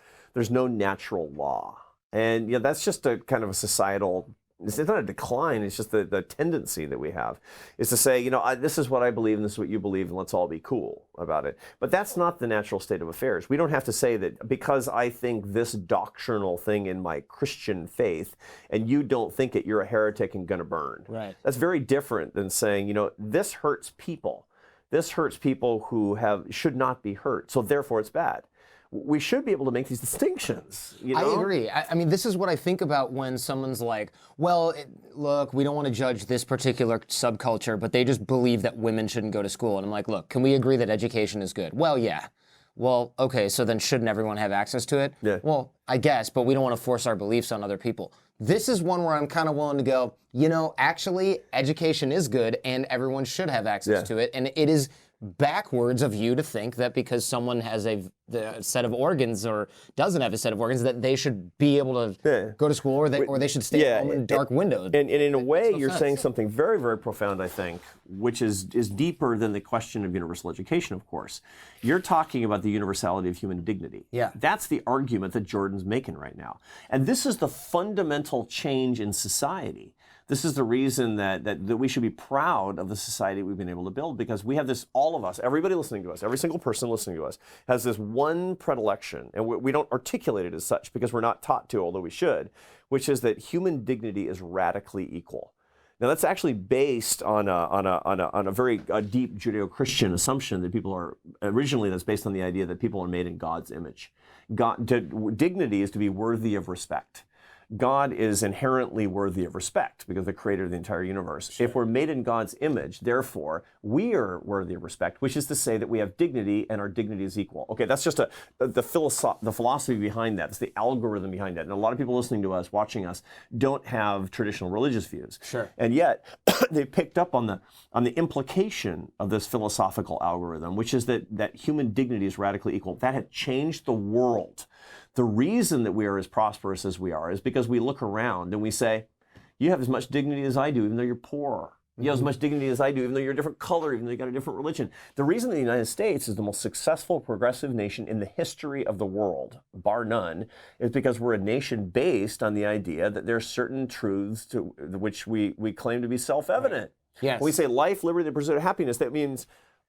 no natural law. And that's just a kind of a societal, it's not a decline, it's just the tendency that we have is to say, this is what I believe and this is what you believe, and let's all be cool about it. But that's not the natural state of affairs. We don't have to say that because I think this doctrinal thing in my Christian faith and you don't think it, you're a heretic and gonna burn. Right. That's very different than saying, this hurts people. This hurts people who should not be hurt, so therefore it's bad. We should be able to make these distinctions. I agree. I mean, this is what I think about when someone's like, well, look, we don't want to judge this particular subculture, but they just believe that women shouldn't go to school. And I'm like, look, can we agree that education is good? Well, yeah. Well, okay, so then shouldn't everyone have access to it? Yeah. Well, I guess, but we don't want to force our beliefs on other people. This is one where I'm kind of willing to go, actually, education is good and everyone should have access to it. And it is backwards of you to think that because someone has a set of organs or doesn't have a set of organs that they should be able to go to school or they should stay at home in a dark window. And in a way, you're saying something very, very profound, I think, which is deeper than the question of universal education, of course. You're talking about the universality of human dignity. Yeah. That's the argument that Jordan's making right now. And this is the fundamental change in society. This is the reason that we should be proud of the society we've been able to build, because we have this, all of us, everybody listening to us, every single person listening to us has this one predilection, and we don't articulate it as such because we're not taught to, although we should, which is that human dignity is radically equal. Now that's actually based on a very deep Judeo-Christian assumption that people are, originally that's based on the idea that people are made in God's image. Dignity is to be worthy of respect. God is inherently worthy of respect because the creator of the entire universe. Sure. If we're made in God's image, therefore, we are worthy of respect, which is to say that we have dignity and our dignity is equal. Okay, that's just the philosophy behind that. It's the algorithm behind that. And a lot of people listening to us, watching us, don't have traditional religious views. Sure. And yet, they picked up on the implication of this philosophical algorithm, which is that human dignity is radically equal. That had changed the world. The reason that we are as prosperous as we are is because we look around and we say, you have as much dignity as I do, even though you're poor. You have as much dignity as I do, even though you're a different color, even though you got a different religion. The reason the United States is the most successful progressive nation in the history of the world, bar none, is because we're a nation based on the idea that there are certain truths to which we claim to be self-evident. Yes. When we say life, liberty, the pursuit of happiness, that means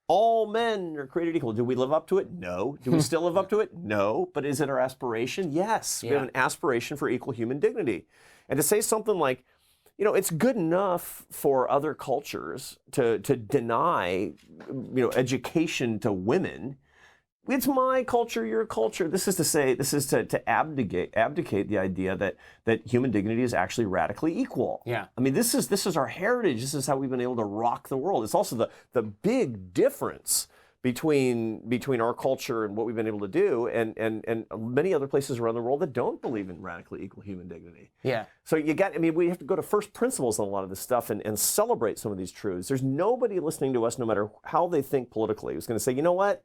all men are created equal. Do we live up to it? No. Do we still live up to it? No. But is it our aspiration? Yes. We have an aspiration for equal human dignity. And to say something like, it's good enough for other cultures to deny, education to women. It's my culture, your culture. This is to abdicate the idea that human dignity is actually radically equal. Yeah. I mean, this is our heritage. This is how we've been able to rock the world. It's also the big difference between our culture and what we've been able to do and many other places around the world that don't believe in radically equal human dignity. Yeah. So we have to go to first principles on a lot of this stuff and celebrate some of these truths. There's nobody listening to us, no matter how they think politically, who's going to say, you know what?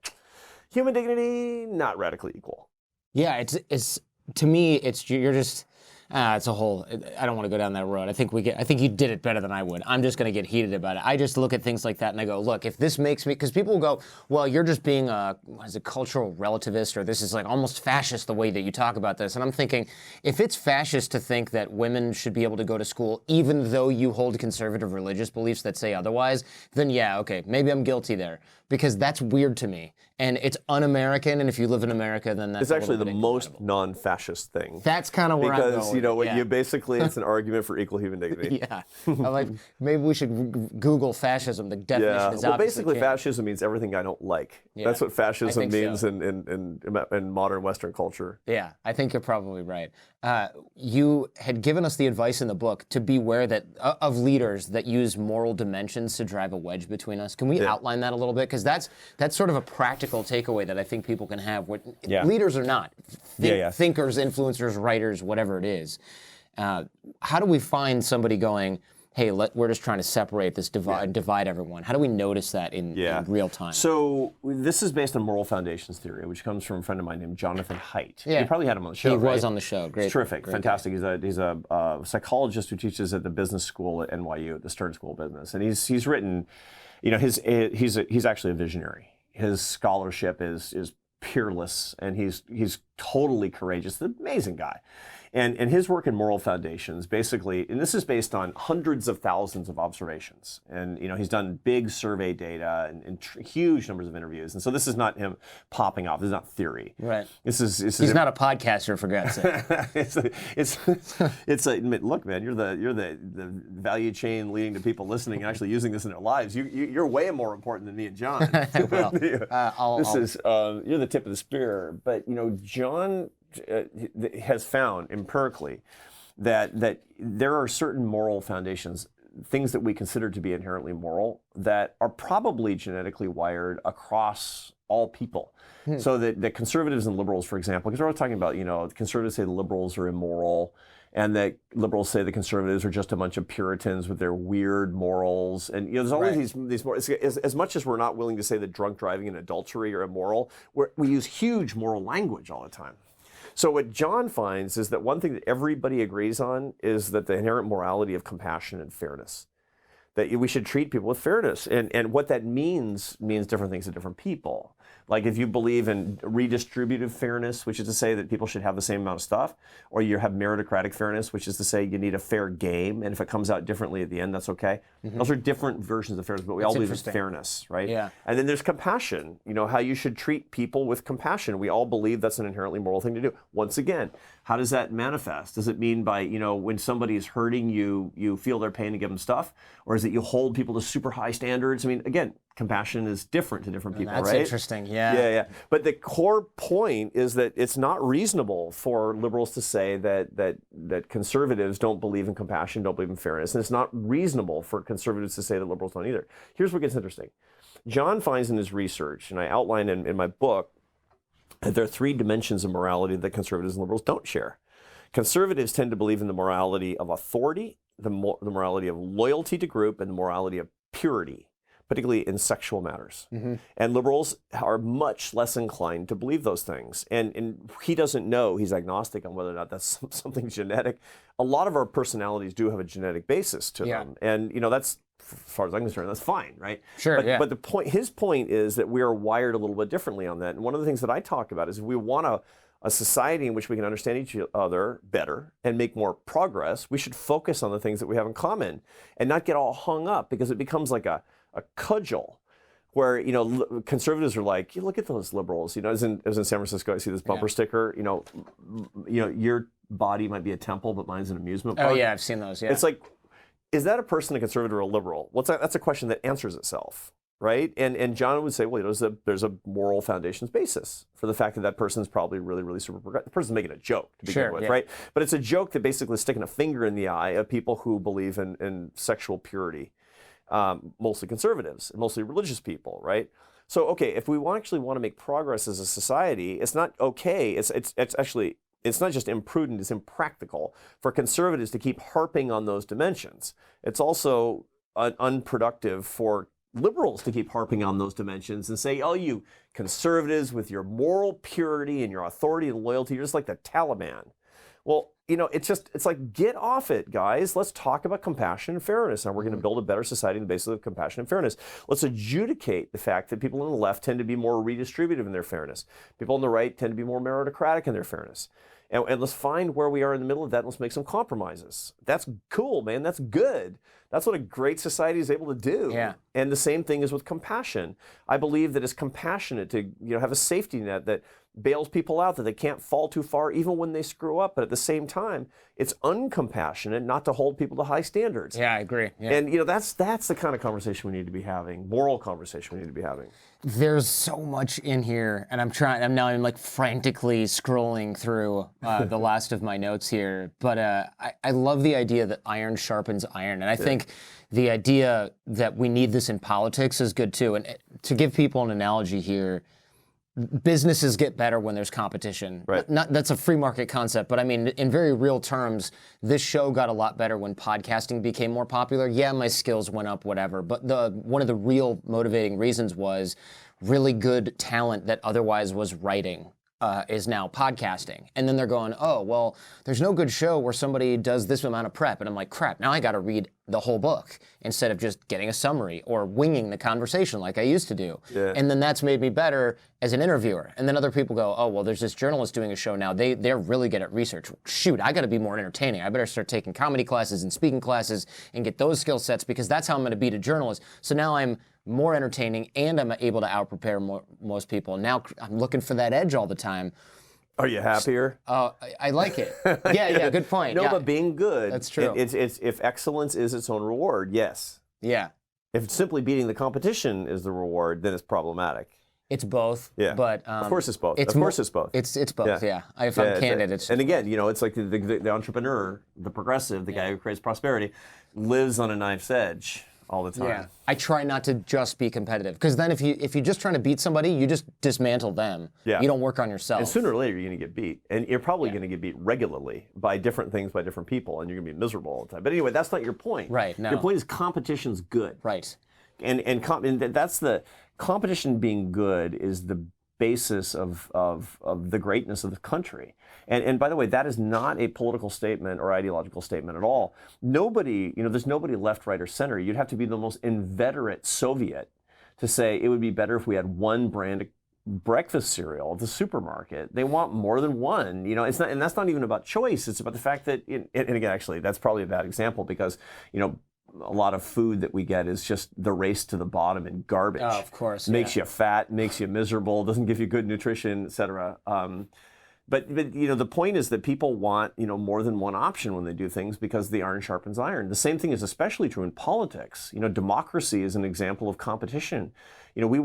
Human dignity, not radically equal. Yeah, it's to me, you're just it's a whole. I don't want to go down that road. I think you did it better than I would. I'm just going to get heated about it. I just look at things like that and I go, look, if this makes me, because people will go, well, you're just being a cultural relativist, or this is like almost fascist the way that you talk about this. And I'm thinking, if it's fascist to think that women should be able to go to school even though you hold conservative religious beliefs that say otherwise, then yeah, okay, maybe I'm guilty there, because that's weird to me. And it's un-American, and if you live in America, then that's it's actually the most non-fascist thing. That's kind of where I'm going. Because you basically, it's an argument for equal human dignity. Yeah, maybe we should Google fascism. The definition is basically fascism means everything I don't like. Yeah, that's what fascism means so. in modern Western culture. Yeah, I think you're probably right. You had given us the advice in the book to beware of leaders that use moral dimensions to drive a wedge between us. Can we outline that a little bit? Because that's sort of a practical takeaway that I think people can have. Leaders or not, thinkers, influencers, writers, whatever it is. How do we find somebody going, hey, we're just trying to separate this, divide everyone? How do we notice that in real time? So this is based on moral foundations theory, which comes from a friend of mine named Jonathan Haidt. Yeah. You probably had him on the show, He right? was on the show. Great. He's terrific, great fantastic. He's a psychologist who teaches at the business school at NYU, at the Stern School of Business. And he's written, he's actually a visionary. His scholarship is perilous, and he's totally courageous. An amazing guy. And his work in moral foundations, basically, and this is based on hundreds of thousands of observations. And he's done big survey data and huge numbers of interviews. And so this is not him popping off. This is not theory. Right. He's not a podcaster, for God's sake. it's look, man, you're the value chain leading to people listening and actually using this in their lives. You're way more important than me and John. Well, you're the tip of the spear. But John has found empirically that there are certain moral foundations, things that we consider to be inherently moral, that are probably genetically wired across all people. So that conservatives and liberals, for example, because we're always talking about, conservatives say the liberals are immoral, and that liberals say the conservatives are just a bunch of Puritans with their weird morals. And there's always these more, as much as we're not willing to say that drunk driving and adultery are immoral, we use huge moral language all the time. So what John finds is that one thing that everybody agrees on is that the inherent morality of compassion and fairness, that we should treat people with fairness. And what that means different things to different people. Like if you believe in redistributive fairness, which is to say that people should have the same amount of stuff, or you have meritocratic fairness, which is to say you need a fair game, and if it comes out differently at the end, that's okay. Those are different versions of fairness, but we all believe in fairness, right? Yeah. And then there's compassion, how you should treat people with compassion. We all believe that's an inherently moral thing to do. Once again, how does that manifest? Does it mean by, when somebody is hurting you, you feel their pain and give them stuff? Or is it you hold people to super high standards? I mean, again, compassion is different to different people, That's right? interesting, yeah. Yeah. But the core point is that it's not reasonable for liberals to say that conservatives don't believe in compassion, don't believe in fairness. And it's not reasonable for conservatives to say that liberals don't either. Here's what gets interesting. John finds in his research, and I outline in my book, that there are three dimensions of morality that conservatives and liberals don't share. Conservatives tend to believe in the morality of authority, the morality of loyalty to group, and the morality of purity, particularly in sexual matters. And liberals are much less inclined to believe those things. And he doesn't know, he's agnostic on whether or not that's something genetic. A lot of our personalities do have a genetic basis to them. And that's as far as I'm concerned, that's fine, right? Sure, but, yeah. But his point is that we are wired a little bit differently on that. And one of the things that I talk about is if we want a society in which we can understand each other better and make more progress, we should focus on the things that we have in common and not get all hung up, because it becomes like a cudgel where, conservatives are like, you look at those liberals. I was in San Francisco, I see this bumper sticker, your body might be a temple, but mine's an amusement park. Oh yeah, I've seen those, yeah. It's like, is that a person a conservative or a liberal? That's a question that answers itself, right? And John would say, well, there's a moral foundations basis for the fact that that person's probably really, really super progressive. The person's making a joke to begin with, right? But it's a joke that basically is sticking a finger in the eye of people who believe in sexual purity, mostly conservatives, and mostly religious people, right? So, okay, if we actually want to make progress as a society, it's not okay. It's actually, it's not just imprudent, it's impractical for conservatives to keep harping on those dimensions. It's also unproductive for liberals to keep harping on those dimensions and say, oh, you conservatives with your moral purity and your authority and loyalty, you're just like the Taliban. Well, it's like, get off it, guys. Let's talk about compassion and fairness. And we're going to build a better society on the basis of compassion and fairness. Let's adjudicate the fact that people on the left tend to be more redistributive in their fairness. People on the right tend to be more meritocratic in their fairness. And let's find where we are in the middle of that, and let's make some compromises. That's cool, man. That's good. That's what a great society is able to do. Yeah. And the same thing is with compassion. I believe that it's compassionate to have a safety net that bails people out, that they can't fall too far even when they screw up. But at the same time, it's uncompassionate not to hold people to high standards. Yeah, I agree. Yeah. And that's the kind of conversation we need to be having, moral conversation we need to be having. There's so much in here, and I'm like frantically scrolling through the last of my notes here. But I love the idea that iron sharpens iron, and I think the idea that we need this in politics is good too. And to give people an analogy here, businesses get better when there's competition. Right. That's a free market concept, but I mean, in very real terms, this show got a lot better when podcasting became more popular. Yeah, my skills went up, whatever, but one of the real motivating reasons was really good talent that otherwise was writing is now podcasting. And then they're going, oh, well, there's no good show where somebody does this amount of prep. And I'm like, crap, now I got to read the whole book instead of just getting a summary or winging the conversation like I used to do. Yeah. And then that's made me better as an interviewer. And then other people go, oh, well, there's this journalist doing a show now. They're really good at research. Shoot, I got to be more entertaining. I better start taking comedy classes and speaking classes and get those skill sets, because that's how I'm going to beat a journalist. So now I'm more entertaining and I'm able to out-prepare most people. Now I'm looking for that edge all the time. Are you happier? I like it. Yeah, good point. No, yeah. but being good. That's true. It's if excellence is its own reward, yes. Yeah. If simply beating the competition is the reward, then it's problematic. It's both. Yeah. But of course it's both. It's both. It's both. Yeah. If I'm candid, it's. And again, it's like the entrepreneur, the progressive, the guy who creates prosperity, lives on a knife's edge all the time. Yeah. I try not to just be competitive, because then if you're just trying to beat somebody, you just dismantle them. Yeah. You don't work on yourself. And sooner or later, you're going to get beat. And you're probably going to get beat regularly by different things, by different people, and you're going to be miserable all the time. But anyway, that's not your point. Right, no. Your point is competition's good. Right. And that's the competition being good is the basis of the greatness of the country. And by the way, that is not a political statement or ideological statement at all. Nobody, there's nobody left, right, or center. You'd have to be the most inveterate Soviet to say it would be better if we had one brand of breakfast cereal at the supermarket. They want more than one. It's not, and that's not even about choice. It's about the fact that, and again, actually, that's probably a bad example, because, a lot of food that we get is just the race to the bottom and garbage. Oh, of course. Makes you fat, makes you miserable, doesn't give you good nutrition, et cetera. But the point is that people want more than one option when they do things, because the iron sharpens iron. The same thing is especially true in politics. Democracy is an example of competition. We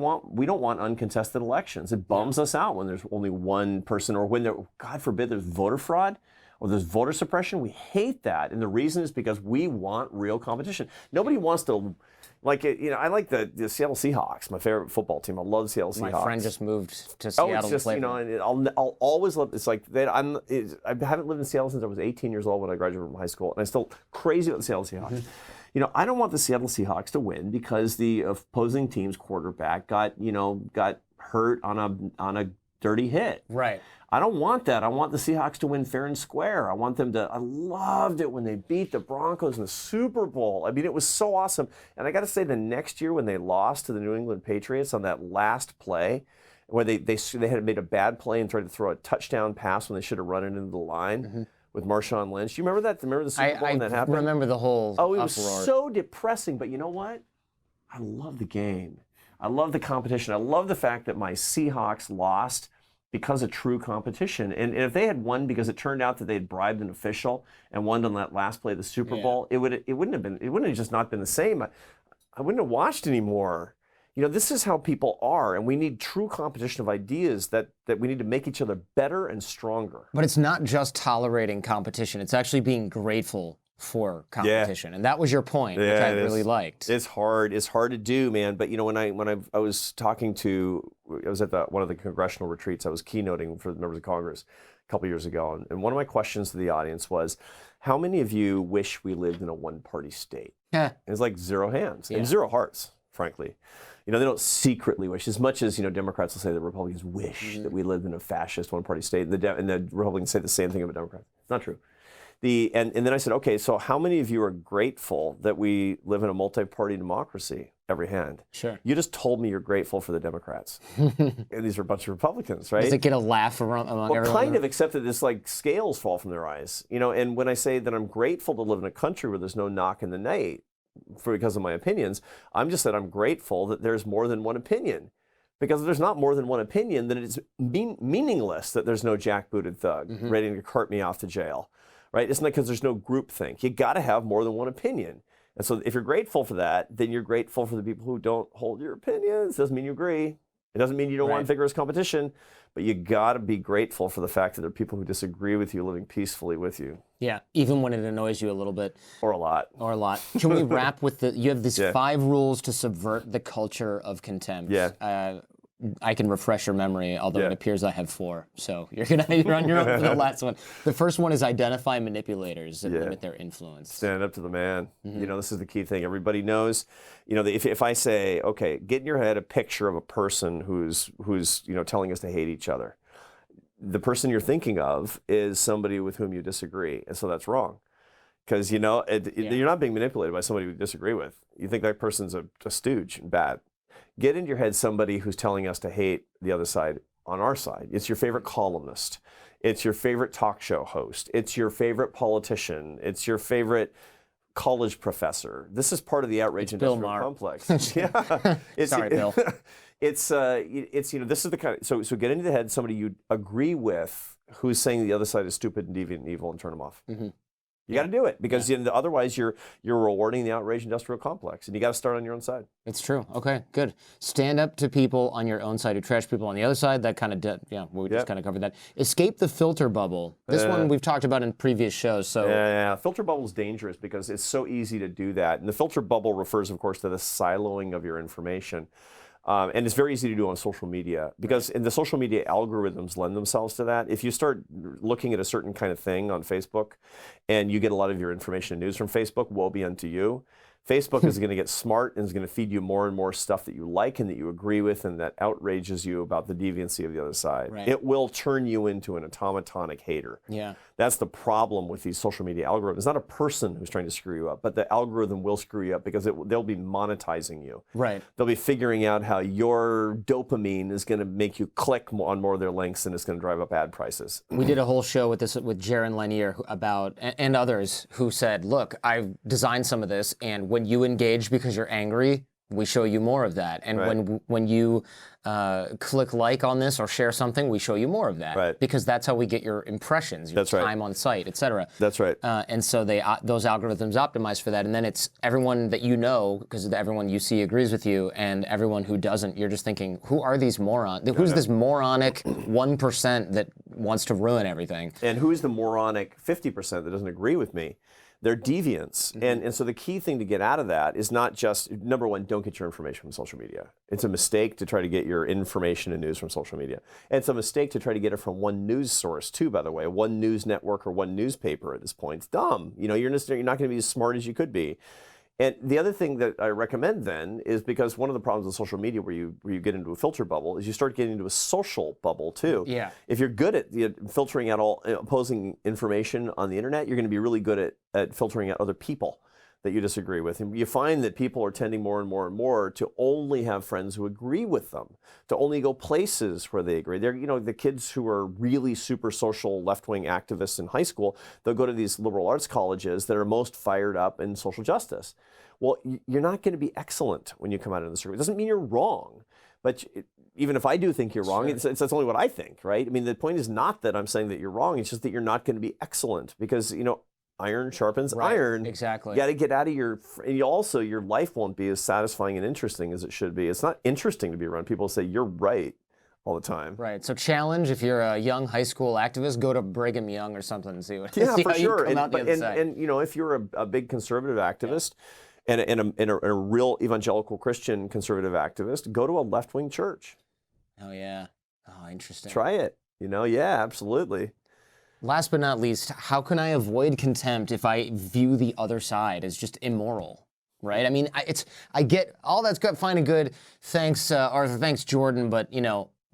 don't want uncontested elections. It bums us out when there's only one person, or when God forbid, there's voter fraud or there's voter suppression. We hate that, and the reason is because we want real competition. Nobody wants to. I like the Seattle Seahawks, my favorite football team. I love the Seattle Seahawks. My friend just moved to Seattle. It's just, and I'll always love. It's like I haven't lived in Seattle since I was 18 years old when I graduated from high school, and I'm still crazy about the Seattle Seahawks. Mm-hmm. I don't want the Seattle Seahawks to win because the opposing team's quarterback got hurt on a dirty hit. Right. I don't want that. I want the Seahawks to win fair and square. I want them to, I loved it when they beat the Broncos in the Super Bowl. I mean, it was so awesome. And I got to say, the next year when they lost to the New England Patriots on that last play, where they had made a bad play and tried to throw a touchdown pass when they should have run it into the line with Marshawn Lynch. Do you remember that? Remember the Super Bowl when that happened? I remember the whole Oh, it was uproar. so depressing. But you know what? I love the game. I love the competition. I love the fact that my Seahawks lost because of true competition. And if they had won because it turned out that they had bribed an official and won on that last play of the Super Bowl, it wouldn't have just not been the same. I wouldn't have watched anymore. You know, this is how people are, and we need true competition of ideas that we need to make each other better and stronger. But it's not just tolerating competition. It's actually being grateful for competition. And that was your point, which I really liked. It's hard. It's hard to do, man. But you know, when I was at one of the congressional retreats, I was keynoting for the members of Congress a couple years ago, and one of my questions to the audience was, how many of you wish we lived in a one-party state? And it's like 0 hands and 0 hearts, frankly. You know, they don't secretly wish, as much as, you know, Democrats will say that Republicans wish that we lived in a fascist one-party state, and the Republicans say the same thing about Democrats. It's not true. And then I said, okay, so how many of you are grateful that we live in a multi-party democracy? Every hand. Sure. You just told me you're grateful for the Democrats. And these are a bunch of Republicans, right? Does it get a laugh among everyone? Kind of, except that it's like scales fall from their eyes. You know, and when I say that I'm grateful to live in a country where there's no knock in the night because of my opinions, I'm just that I'm grateful that there's more than one opinion. Because if there's not more than one opinion, then it's meaningless that there's no jackbooted thug ready to cart me off to jail. Right? It's not because there's no groupthink. You got to have more than one opinion. And so if you're grateful for that, then you're grateful for the people who don't hold your opinions. Doesn't mean you agree. It doesn't mean you don't want vigorous competition, but you got to be grateful for the fact that there are people who disagree with you living peacefully with you. Yeah, even when it annoys you a little bit. Or a lot. Or a lot. Can we wrap with you have these 5 rules to subvert the culture of contempt. Yeah. I can refresh your memory, although it appears I have 4. So you're on your own for the last one. The first one is identify manipulators and limit their influence. Stand up to the man. You know, this is the key thing. Everybody knows, you know, if I say, okay, get in your head a picture of a person who's you know, telling us to hate each other. The person you're thinking of is somebody with whom you disagree. And so that's wrong. Because, you know, you're not being manipulated by somebody you disagree with. You think that person's a stooge and bad. Get into your head somebody who's telling us to hate the other side on our side. It's your favorite columnist. It's your favorite talk show host. It's your favorite politician. It's your favorite college professor. This is part of the outrage industrial complex. Sorry, Bill. It's you know, this is the kind of, so get into the head somebody you agree with who's saying the other side is stupid and deviant and evil, and turn them off. You got to do it, because you know, otherwise you're rewarding the outrage industrial complex, and you got to start on your own side. It's true. Okay, good. Stand up to people on your own side who trash people on the other side. That kind of we just kind of covered that. Escape the filter bubble. This one we've talked about in previous shows. So filter bubble is dangerous because it's so easy to do that, and the filter bubble refers, of course, to the siloing of your information. And it's very easy to do on social media, because the social media algorithms lend themselves to that. If you start looking at a certain kind of thing on Facebook and you get a lot of your information and news from Facebook, woe be unto you. Facebook is going to get smart and is going to feed you more and more stuff that you like and that you agree with and that outrages you about the deviancy of the other side. Right. It will turn you into an automatonic hater. Yeah. That's the problem with these social media algorithms. It's not a person who's trying to screw you up, but the algorithm will screw you up because they'll be monetizing you. Right. They'll be figuring out how your dopamine is going to make you click on more of their links, and it's going to drive up ad prices. We did a whole show with Jaron Lanier about, and others, who said, look, I've designed some of this, and when you engage because you're angry, we show you more of that. And when you click like on this or share something, we show you more of that. Right. Because that's how we get your impressions, your time on site, et cetera. That's right. And so those algorithms optimize for that. And then it's everyone that you know, because everyone you see agrees with you, and everyone who doesn't, you're just thinking, who are these morons? Who's this moronic 1% that wants to ruin everything? And who is the moronic 50% that doesn't agree with me? They're deviants. And so the key thing to get out of that is not just, number one, don't get your information from social media. It's a mistake to try to get your information and news from social media. And it's a mistake to try to get it from one news source too, by the way, one news network or one newspaper at this point. It's dumb. You know, you're not going to be as smart as you could be. And the other thing that I recommend then is, because one of the problems with social media where you get into a filter bubble is you start getting into a social bubble too. Yeah. If you're good at filtering out all opposing information on the internet, you're going to be really good at filtering out other people that you disagree with. And you find that people are tending more and more and more to only have friends who agree with them, to only go places where they agree. They're, the kids who are really super social left-wing activists in high school, they'll go to these liberal arts colleges that are most fired up in social justice. Well, you're not going to be excellent when you come out of the circle. It doesn't mean you're wrong, but even if I do think you're wrong, Sure. it's only what I think, right? I mean, the point is not that I'm saying that you're wrong. It's just that you're not going to be excellent, because, iron sharpens iron. Exactly. You got to get out of and also your life won't be as satisfying and interesting as it should be. It's not interesting to be around people who say you're right all the time. Right. So challenge, if you're a young high school activist, go to Brigham Young or something and see what. Yeah, see for how you sure. come out the other side. And if you're a big conservative activist and a real evangelical Christian conservative activist, go to a left-wing church. Oh yeah. Oh, interesting. Try it. Yeah, absolutely. Last but not least, how can I avoid contempt if I view the other side as just immoral? Right? I mean, I get all that's good, fine and good. Thanks, Arthur. Thanks, Jordan. But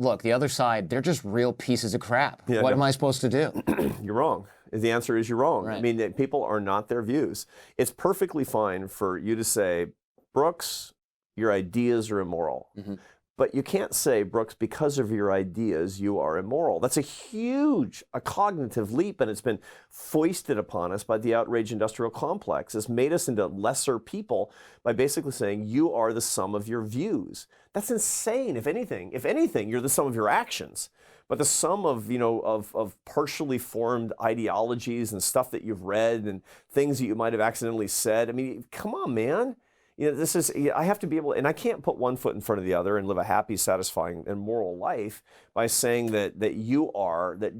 look, the other side, they're just real pieces of crap. Yeah, what am I supposed to do? You're wrong. The answer is you're wrong. Right. I mean, people are not their views. It's perfectly fine for you to say, Brooks, your ideas are immoral. Mm-hmm. But you can't say, Brooks, because of your ideas, you are immoral. That's a cognitive leap, and it's been foisted upon us by the outrage industrial complex. It's made us into lesser people by basically saying you are the sum of your views. That's insane. If anything, you're the sum of your actions. But the sum of, of partially formed ideologies and stuff that you've read and things that you might have accidentally said. I mean, come on, man. I have to be able, and I can't put one foot in front of the other and live a happy, satisfying, and moral life by saying that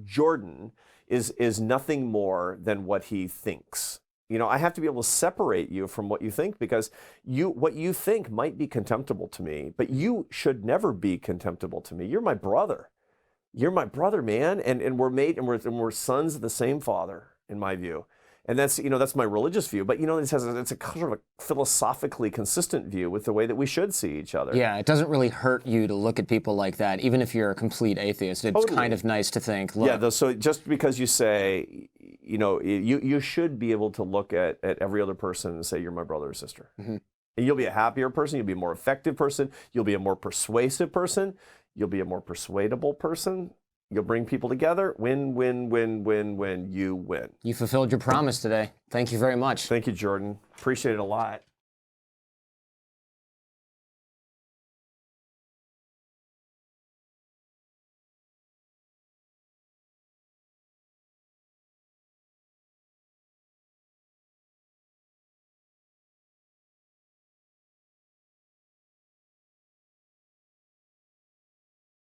Jordan is nothing more than what he thinks. I have to be able to separate you from what you think, because what you think might be contemptible to me, but you should never be contemptible to me. You're my brother. You're my brother, man, and we're sons of the same Father, in my view. And that's my religious view, but it's a sort of a philosophically consistent view with the way that we should see each other. Yeah, it doesn't really hurt you to look at people like that, even if you're a complete atheist. It's kind of nice to think, look. Yeah, so just because you say, you should be able to look at every other person and say, you're my brother or sister. Mm-hmm. And you'll be a happier person, you'll be a more effective person, you'll be a more persuasive person, you'll be a more persuadable person. You'll bring people together. Win, win, win, win, win. You win. You fulfilled your promise today. Thank you very much. Thank you, Jordan. Appreciate it a lot.